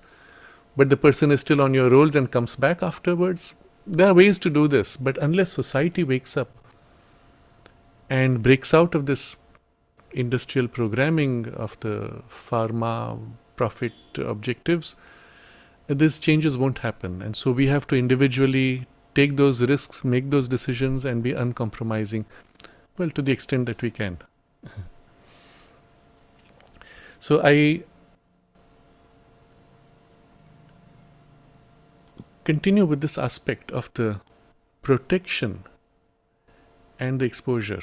but the person is still on your rolls and comes back afterwards. There are ways to do this, but unless society wakes up and breaks out of this industrial programming of the pharma profit objectives, these changes won't happen. And so we have to individually take those risks, make those decisions, and be uncompromising, well, to the extent that we can. So I continue with this aspect of the protection and the exposure.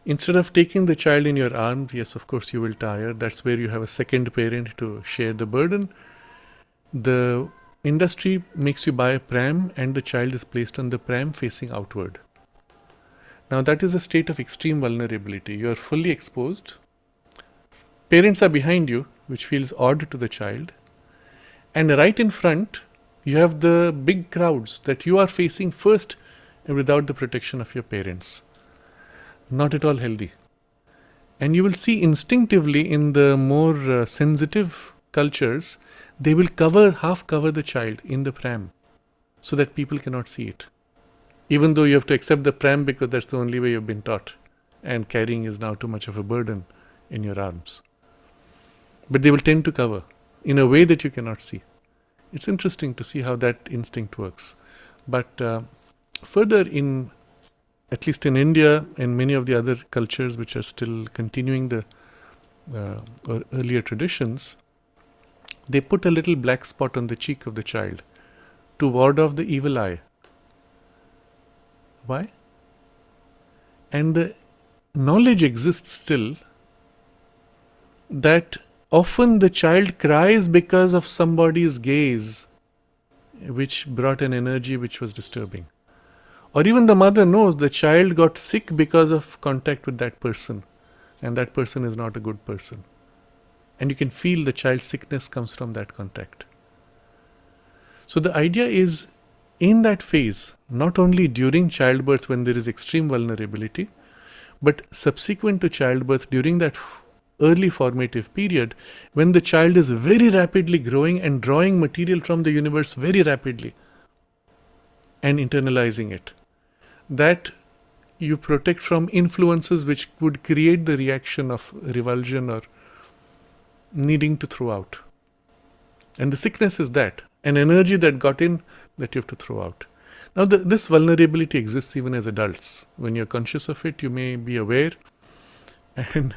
Instead of taking the child in your arms, yes, of course you will tire. That's where you have a second parent to share the burden. The industry makes you buy a pram, and the child is placed on the pram facing outward. Now that is a state of extreme vulnerability. You are fully exposed. Parents are behind you, which feels odd to the child. And right in front, you have the big crowds that you are facing first and without the protection of your parents. Not at all healthy. And you will see instinctively in the more sensitive cultures, they will half cover the child in the pram so that people cannot see it. Even though you have to accept the pram because that's the only way you've been taught, and carrying is now too much of a burden in your arms. But they will tend to cover in a way that you cannot see. It's interesting to see how that instinct works. But further, at least in India and many of the other cultures which are still continuing the earlier traditions, they put a little black spot on the cheek of the child to ward off the evil eye. Why? And the knowledge exists still that often the child cries because of somebody's gaze, which brought an energy which was disturbing. Or even the mother knows the child got sick because of contact with that person, and that person is not a good person. And you can feel the child's sickness comes from that contact. So the idea is, in that phase, not only during childbirth when there is extreme vulnerability, but subsequent to childbirth, during that early formative period, when the child is very rapidly growing and drawing material from the universe very rapidly and internalizing it, that you protect from influences which would create the reaction of revulsion or needing to throw out. And the sickness is that, an energy that got in that you have to throw out. Now, this vulnerability exists even as adults. When you're conscious of it, you may be aware. And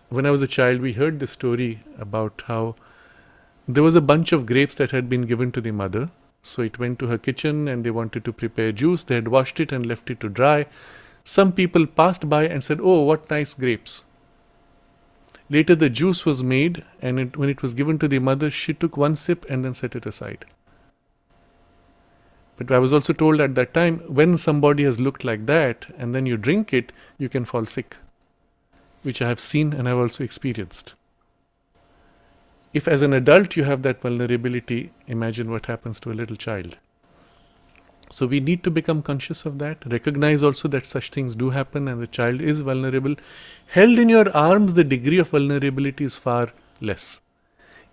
when I was a child, we heard the story about how there was a bunch of grapes that had been given to the mother. So it went to her kitchen and they wanted to prepare juice. They had washed it and left it to dry. Some people passed by and said, "Oh, what nice grapes." Later the juice was made, and when it was given to the mother, she took one sip and then set it aside. But I was also told at that time, when somebody has looked like that and then you drink it, you can fall sick, which I have seen and I have also experienced. If as an adult you have that vulnerability, imagine what happens to a little child. So we need to become conscious of that, recognize also that such things do happen and the child is vulnerable. Held in your arms, the degree of vulnerability is far less.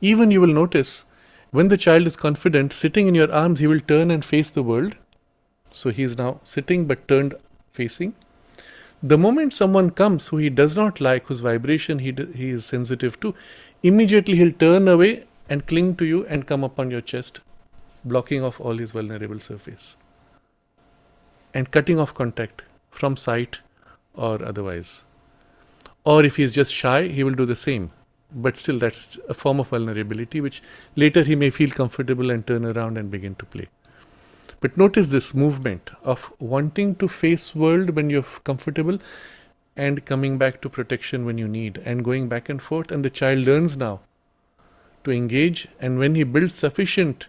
Even you will notice, when the child is confident, sitting in your arms, he will turn and face the world. So he is now sitting but turned facing. The moment someone comes who he does not like, whose vibration he is sensitive to, immediately he'll turn away and cling to you and come upon your chest, blocking off all his vulnerable surface and cutting off contact from sight or otherwise. Or if he is just shy, he will do the same. But still, that's a form of vulnerability which later he may feel comfortable and turn around and begin to play. But notice this movement of wanting to face world when you're comfortable and coming back to protection when you need, and going back and forth. And the child learns now to engage, and when he builds sufficient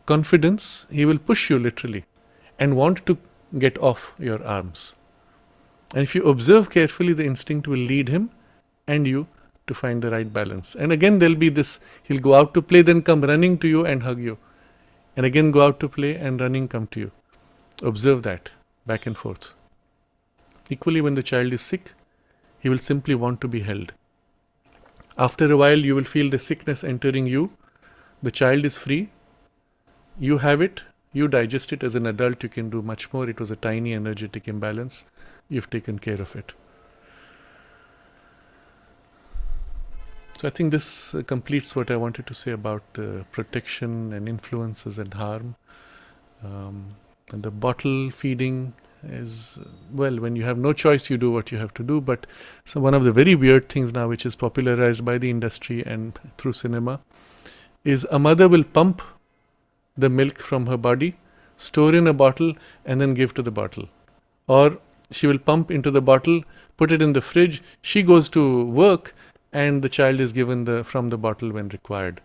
confidence, he will push you literally and want to get off your arms. And if you observe carefully, the instinct will lead him and you to find the right balance. And again there'll be this, he'll go out to play, then come running to you and hug you. And again go out to play and running come to you. Observe that, back and forth. Equally, when the child is sick, he will simply want to be held. After a while, you will feel the sickness entering you. The child is free. You have it. You digest it. As an adult, you can do much more. It was a tiny energetic imbalance. You've taken care of it. So I think this completes what I wanted to say about the protection and influences and harm. And the bottle feeding is, well, when you have no choice, you do what you have to do. But so one of the very weird things now, which is popularized by the industry and through cinema, is a mother will pump the milk from her body, store in a bottle, and then give to the bottle. Or she will pump into the bottle, put it in the fridge, she goes to work, and the child is given from the bottle when required.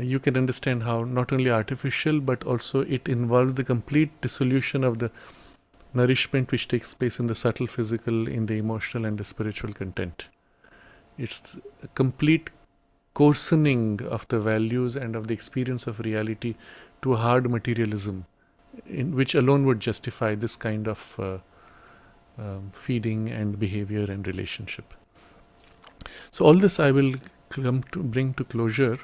You can understand how not only artificial, but also it involves the complete dissolution of the nourishment which takes place in the subtle physical, in the emotional and the spiritual content. It's a complete coarsening of the values and of the experience of reality to a hard materialism, in which alone would justify this kind of feeding and behavior and relationship. So all this I will come to bring to closure.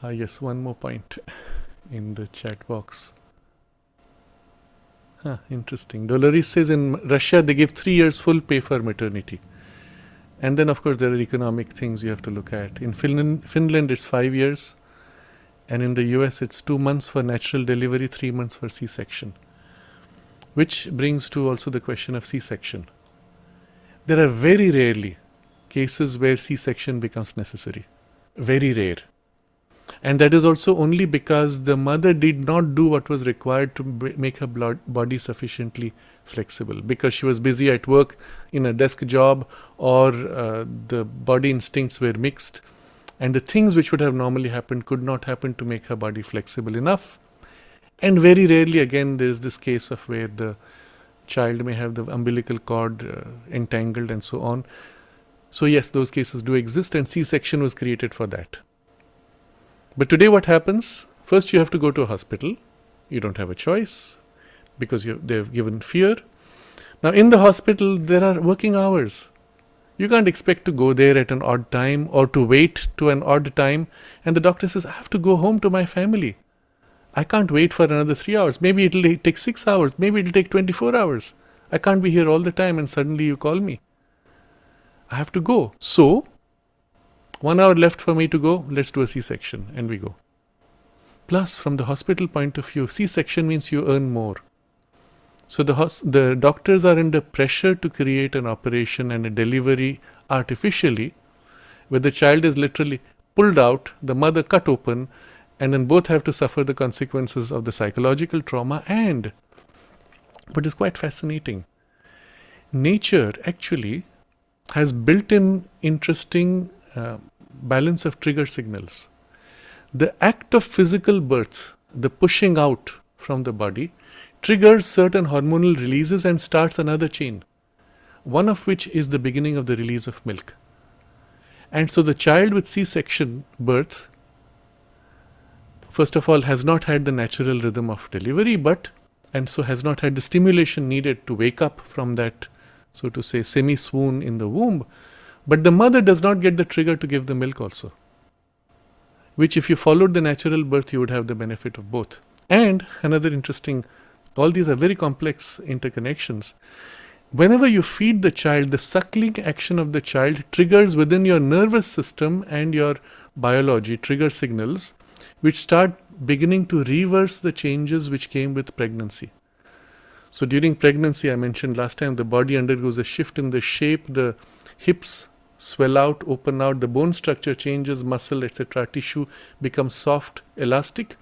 Yes, one more point in the chat box. Interesting. Dolores says in Russia they give 3 years full pay for maternity. And then of course there are economic things you have to look at. In Finland it's 5 years. And in the US it's 2 months for natural delivery, 3 months for C-section. Which brings to also the question of C-section. There are very rarely cases where C-section becomes necessary. Very rare. And that is also only because the mother did not do what was required to make her body sufficiently flexible, because she was busy at work in a desk job, or the body instincts were mixed, and the things which would have normally happened could not happen to make her body flexible enough. And very rarely again there is this case of where the child may have the umbilical cord entangled and so on. So yes, those cases do exist, and C-section was created for that. But today what happens? First you have to go to a hospital. You don't have a choice because they've given fear. Now in the hospital there are working hours. You can't expect to go there at an odd time or to wait to an odd time, and the doctor says, I have to go home to my family. I can't wait for another 3 hours. Maybe it'll take 6 hours. Maybe it'll take 24 hours. I can't be here all the time and suddenly you call me. I have to go. So, 1 hour left for me to go. Let's do a C-section, and we go. Plus, from the hospital point of view, C-section means you earn more. So the doctors are under pressure to create an operation and a delivery artificially, where the child is literally pulled out, the mother cut open, and then both have to suffer the consequences of the psychological trauma. And what is quite fascinating, nature actually has built-in interesting balance of trigger signals. The act of physical birth, the pushing out from the body, triggers certain hormonal releases and starts another chain, one of which is the beginning of the release of milk. And so the child with C-section birth, first of all, has not had the natural rhythm of delivery, and so has not had the stimulation needed to wake up from that, so to say, semi-swoon in the womb. But the mother does not get the trigger to give the milk also, which if you followed the natural birth, you would have the benefit of both. And another interesting, all these are very complex interconnections. Whenever you feed the child, the suckling action of the child triggers within your nervous system and your biology trigger signals, which start beginning to reverse the changes which came with pregnancy. So during pregnancy, I mentioned last time, the body undergoes a shift in the shape, the hips swell out, open out, the bone structure changes, muscle, etc., tissue becomes soft, elastic.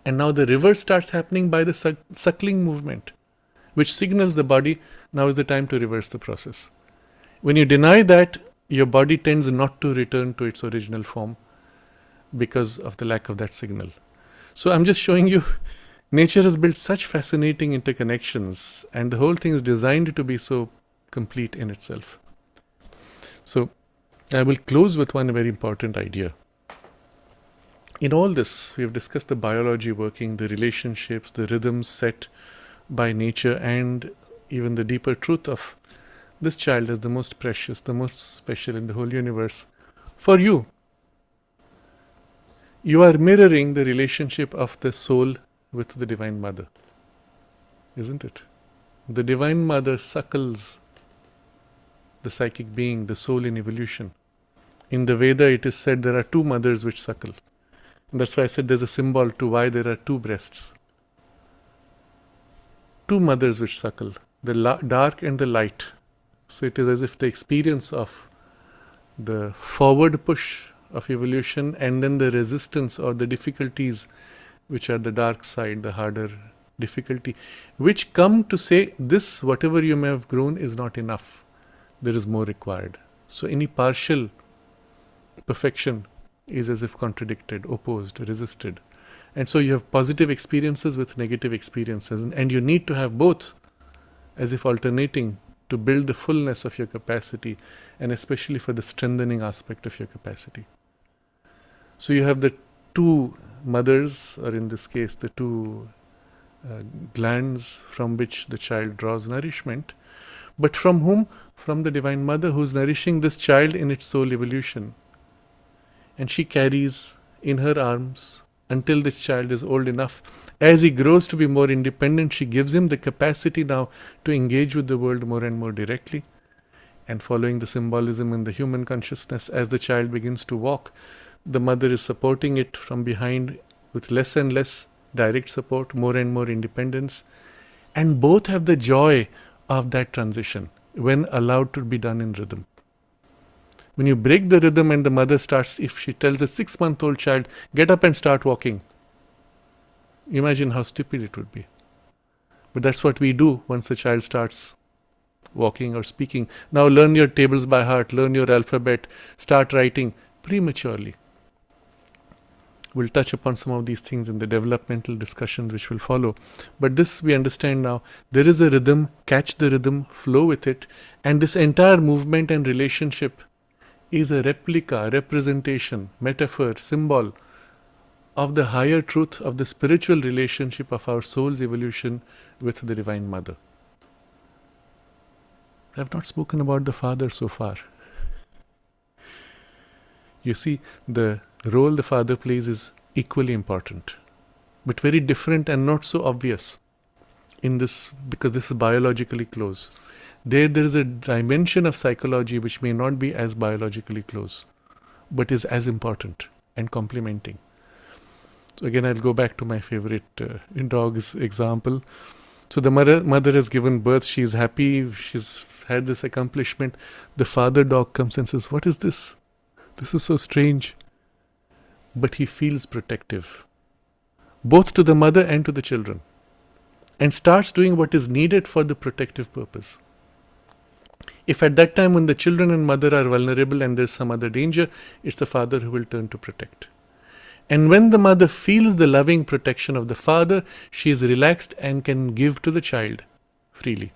And now the reverse starts happening by the suckling movement, which signals the body, now is the time to reverse the process. When you deny that, your body tends not to return to its original form because of the lack of that signal. So I'm just showing you, nature has built such fascinating interconnections, and the whole thing is designed to be so complete in itself. So I will close with one very important idea. In all this, we have discussed the biology working, the relationships, the rhythms set by nature, and even the deeper truth of this child as the most precious, the most special in the whole universe. For you, you are mirroring the relationship of the soul with the Divine Mother, isn't it? The Divine Mother suckles the psychic being, the soul in evolution. In the Veda, it is said there are two mothers which suckle. And that's why I said there's a symbol to why there are two breasts. Two mothers which suckle, the dark and the light. So it is as if the experience of the forward push of evolution and then the resistance or the difficulties, which are the dark side, the harder difficulty, which come to say this, whatever you may have grown, is not enough. There is more required. So any partial perfection is as if contradicted, opposed, resisted. And so you have positive experiences with negative experiences, and you need to have both as if alternating to build the fullness of your capacity, and especially for the strengthening aspect of your capacity. So you have the two mothers, or in this case the two glands from which the child draws nourishment, but from whom? From the Divine Mother, who is nourishing this child in its soul evolution. And she carries in her arms until this child is old enough. As he grows to be more independent, she gives him the capacity now to engage with the world more and more directly. And following the symbolism in the human consciousness, as the child begins to walk, the mother is supporting it from behind with less and less direct support, more and more independence. And both have the joy of that transition when allowed to be done in rhythm. When you break the rhythm and the mother starts, if she tells a 6-month-old child, get up and start walking, imagine how stupid it would be. But that's what we do once the child starts walking or speaking. Now learn your tables by heart, learn your alphabet, start writing prematurely. We'll touch upon some of these things in the developmental discussions which will follow. But this we understand now. There is a rhythm, catch the rhythm, flow with it. And this entire movement and relationship is a replica, representation, metaphor, symbol of the higher truth of the spiritual relationship of our soul's evolution with the Divine Mother. I have not spoken about the Father so far. You see, the role the Father plays is equally important, but very different and not so obvious in this, because this is biologically close. There is a dimension of psychology which may not be as biologically close, but is as important and complementing. So again, I'll go back to my favorite dog's example. So the mother has given birth, she is happy, she's had this accomplishment. The father dog comes and says, "What is this? This is so strange." But he feels protective, both to the mother and to the children, and starts doing what is needed for the protective purpose. If at that time when the children and mother are vulnerable and there's some other danger, it's the father who will turn to protect. And when the mother feels the loving protection of the father, she is relaxed and can give to the child freely.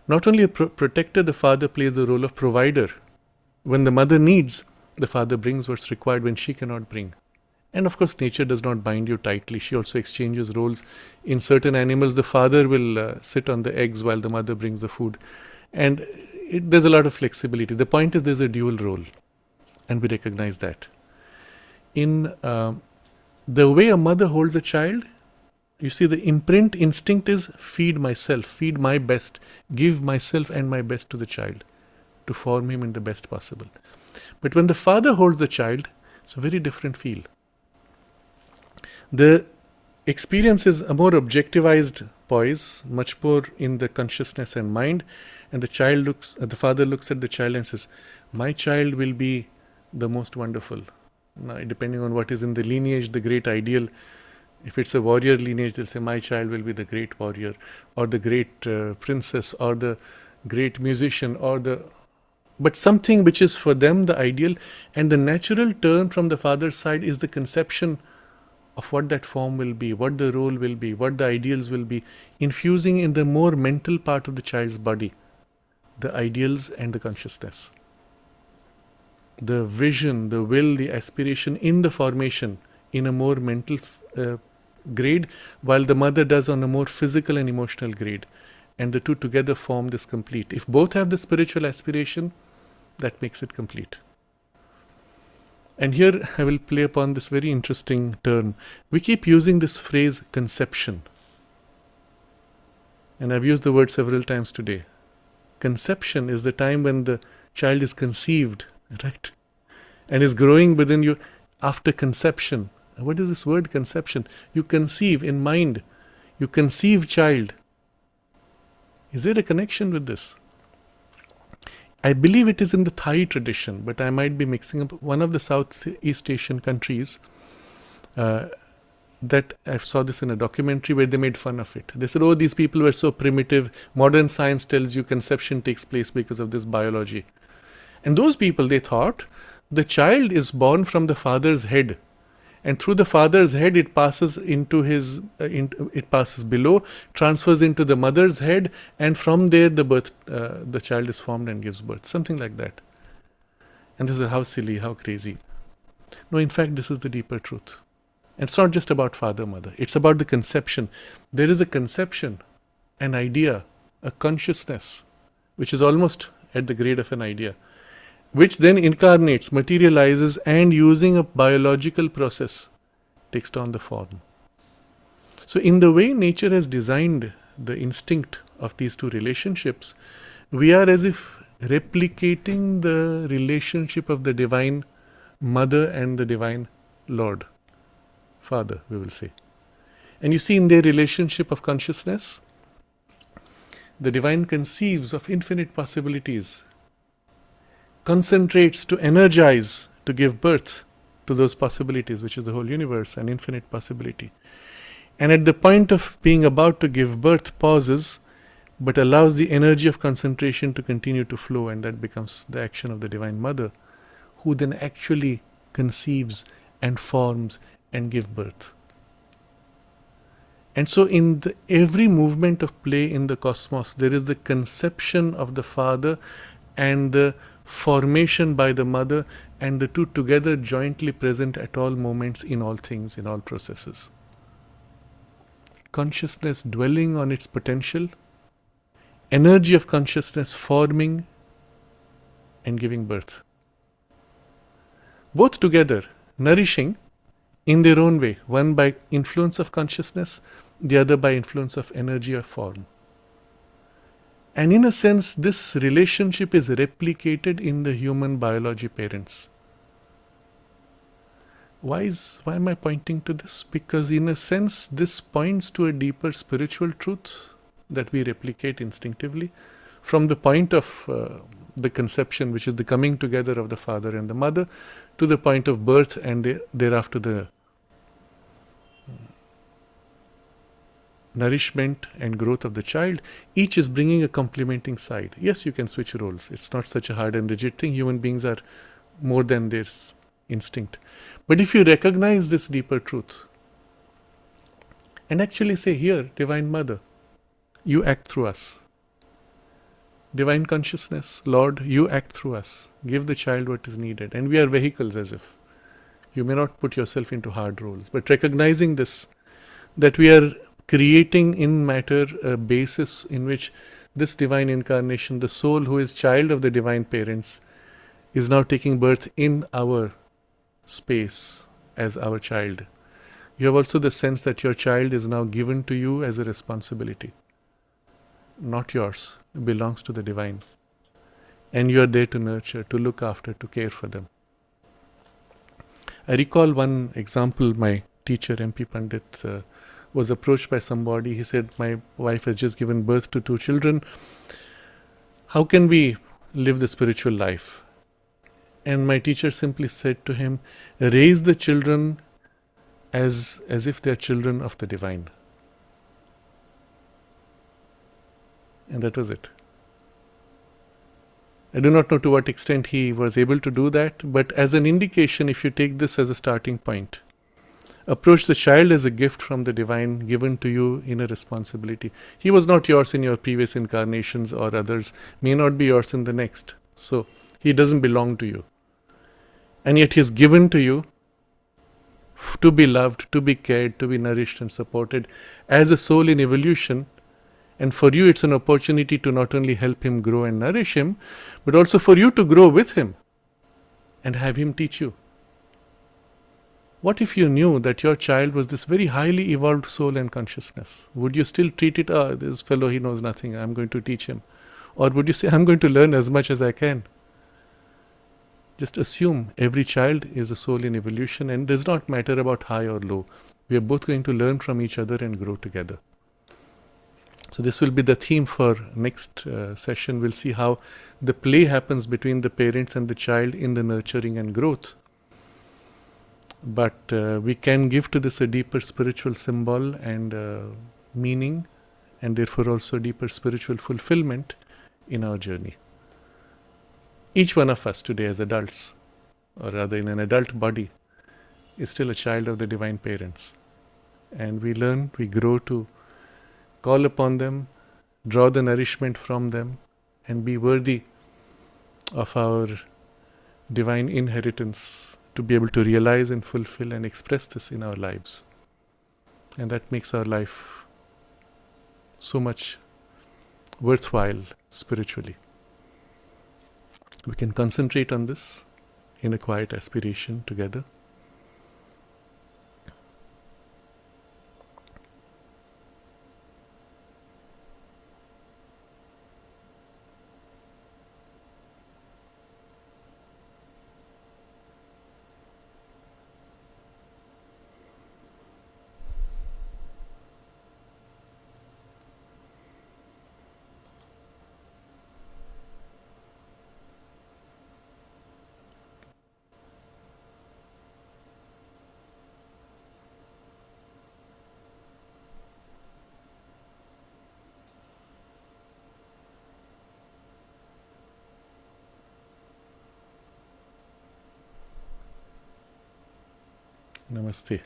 Not only a protector, the father plays the role of provider. When the mother needs, the father brings what's required when she cannot bring. And of course, nature does not bind you tightly. She also exchanges roles. In certain animals, the father will sit on the eggs while the mother brings the food. And there's a lot of flexibility. The point is there's a dual role, and we recognize that. In the way a mother holds a child, you see, the imprint instinct is feed myself, feed my best, give myself and my best to the child to form him in the best possible. But when the father holds the child, it's a very different feel. The experience is a more objectivized poise, much more in the consciousness and mind, and the father looks at the child and says, "My child will be the most wonderful." Now, depending on what is in the lineage, the great ideal, if it's a warrior lineage, they'll say, "My child will be the great warrior, or the great princess, or the great musician, but something which is for them the ideal." And the natural turn from the father's side is the conception of what that form will be, what the role will be, what the ideals will be, infusing in the more mental part of the child's body the ideals and the consciousness, the vision, the will, the aspiration in the formation in a more mental grade, while the mother does on a more physical and emotional grade. And the two together form this complete. If both have the spiritual aspiration, that makes it complete. And here I will play upon this very interesting turn. We keep using this phrase conception. And I've used the word several times today. Conception is the time when the child is conceived, right? And is growing within you after conception. What is this word conception? You conceive in mind. You conceive child. Is there a connection with this? I believe it is in the Thai tradition, but I might be mixing up. One of the Southeast Asian countries, that I saw this in a documentary where they made fun of it. They said, "Oh, these people were so primitive. Modern science tells you conception takes place because of this biology." And those people, they thought, the child is born from the father's head. And through the father's head, it passes into it passes below, transfers into the mother's head, and from there the child is formed and gives birth. Something like that. And this is how silly, how crazy. No, in fact, this is the deeper truth. And it's not just about father-mother. It's about the conception. There is a conception, an idea, a consciousness, which is almost at the grade of an idea, which then incarnates, materializes, and using a biological process takes on the form. So in the way nature has designed the instinct of these two relationships, we are as if replicating the relationship of the Divine Mother and the Divine Lord, Father, we will say. And you see, in their relationship of consciousness, the Divine conceives of infinite possibilities, concentrates to energize, to give birth to those possibilities, which is the whole universe, an infinite possibility. And at the point of being about to give birth, pauses, but allows the energy of concentration to continue to flow, and that becomes the action of the Divine Mother, who then actually conceives and forms and gives birth. And so in every movement of play in the cosmos, there is the conception of the Father and the formation by the mother, and the two together jointly present at all moments, in all things, in all processes. Consciousness dwelling on its potential, energy of consciousness forming and giving birth. Both together, nourishing in their own way, one by influence of consciousness, the other by influence of energy or form. And in a sense, this relationship is replicated in the human biology parents. Why am I pointing to this? Because in a sense, this points to a deeper spiritual truth that we replicate instinctively from the point of the conception, which is the coming together of the father and the mother, to the point of birth and thereafter the nourishment and growth of the child. Each is bringing a complementing side. Yes, you can switch roles. It's not such a hard and rigid thing. Human beings are more than their instinct. But if you recognize this deeper truth and actually say, here, Divine Mother, you act through us. Divine Consciousness, Lord, you act through us. Give the child what is needed. And we are vehicles, as if. You may not put yourself into hard roles. But recognizing this, that we are creating in matter a basis in which this divine incarnation, the soul who is child of the divine parents, is now taking birth in our space as our child. You have also the sense that your child is now given to you as a responsibility. Not yours, it belongs to the divine. And you are there to nurture, to look after, to care for them. I recall one example. My teacher, MP Pandit, was approached by somebody. He said, my wife has just given birth to 2 children. How can we live the spiritual life? And my teacher simply said to him, raise the children as if they are children of the divine. And that was it. I do not know to what extent he was able to do that, but as an indication, if you take this as a starting point, approach the child as a gift from the divine given to you in a responsibility. He was not yours in your previous incarnations or others, may not be yours in the next. So he doesn't belong to you. And yet he is given to you to be loved, to be cared, to be nourished and supported as a soul in evolution. And for you, it's an opportunity to not only help him grow and nourish him, but also for you to grow with him and have him teach you. What if you knew that your child was this very highly evolved soul and consciousness? Would you still treat it, this fellow, he knows nothing, I'm going to teach him? Or would you say, I'm going to learn as much as I can? Just assume every child is a soul in evolution and does not matter about high or low. We are both going to learn from each other and grow together. So this will be the theme for next session. We'll see how the play happens between the parents and the child in the nurturing and growth. But we can give to this a deeper spiritual symbol and meaning, and therefore also deeper spiritual fulfillment in our journey. Each one of us today as adults, or rather in an adult body, is still a child of the divine parents. And we learn, we grow to call upon them, draw the nourishment from them, and be worthy of our divine inheritance to be able to realize and fulfill and express this in our lives. And that makes our life so much worthwhile spiritually. We can concentrate on this in a quiet aspiration together. Namaste.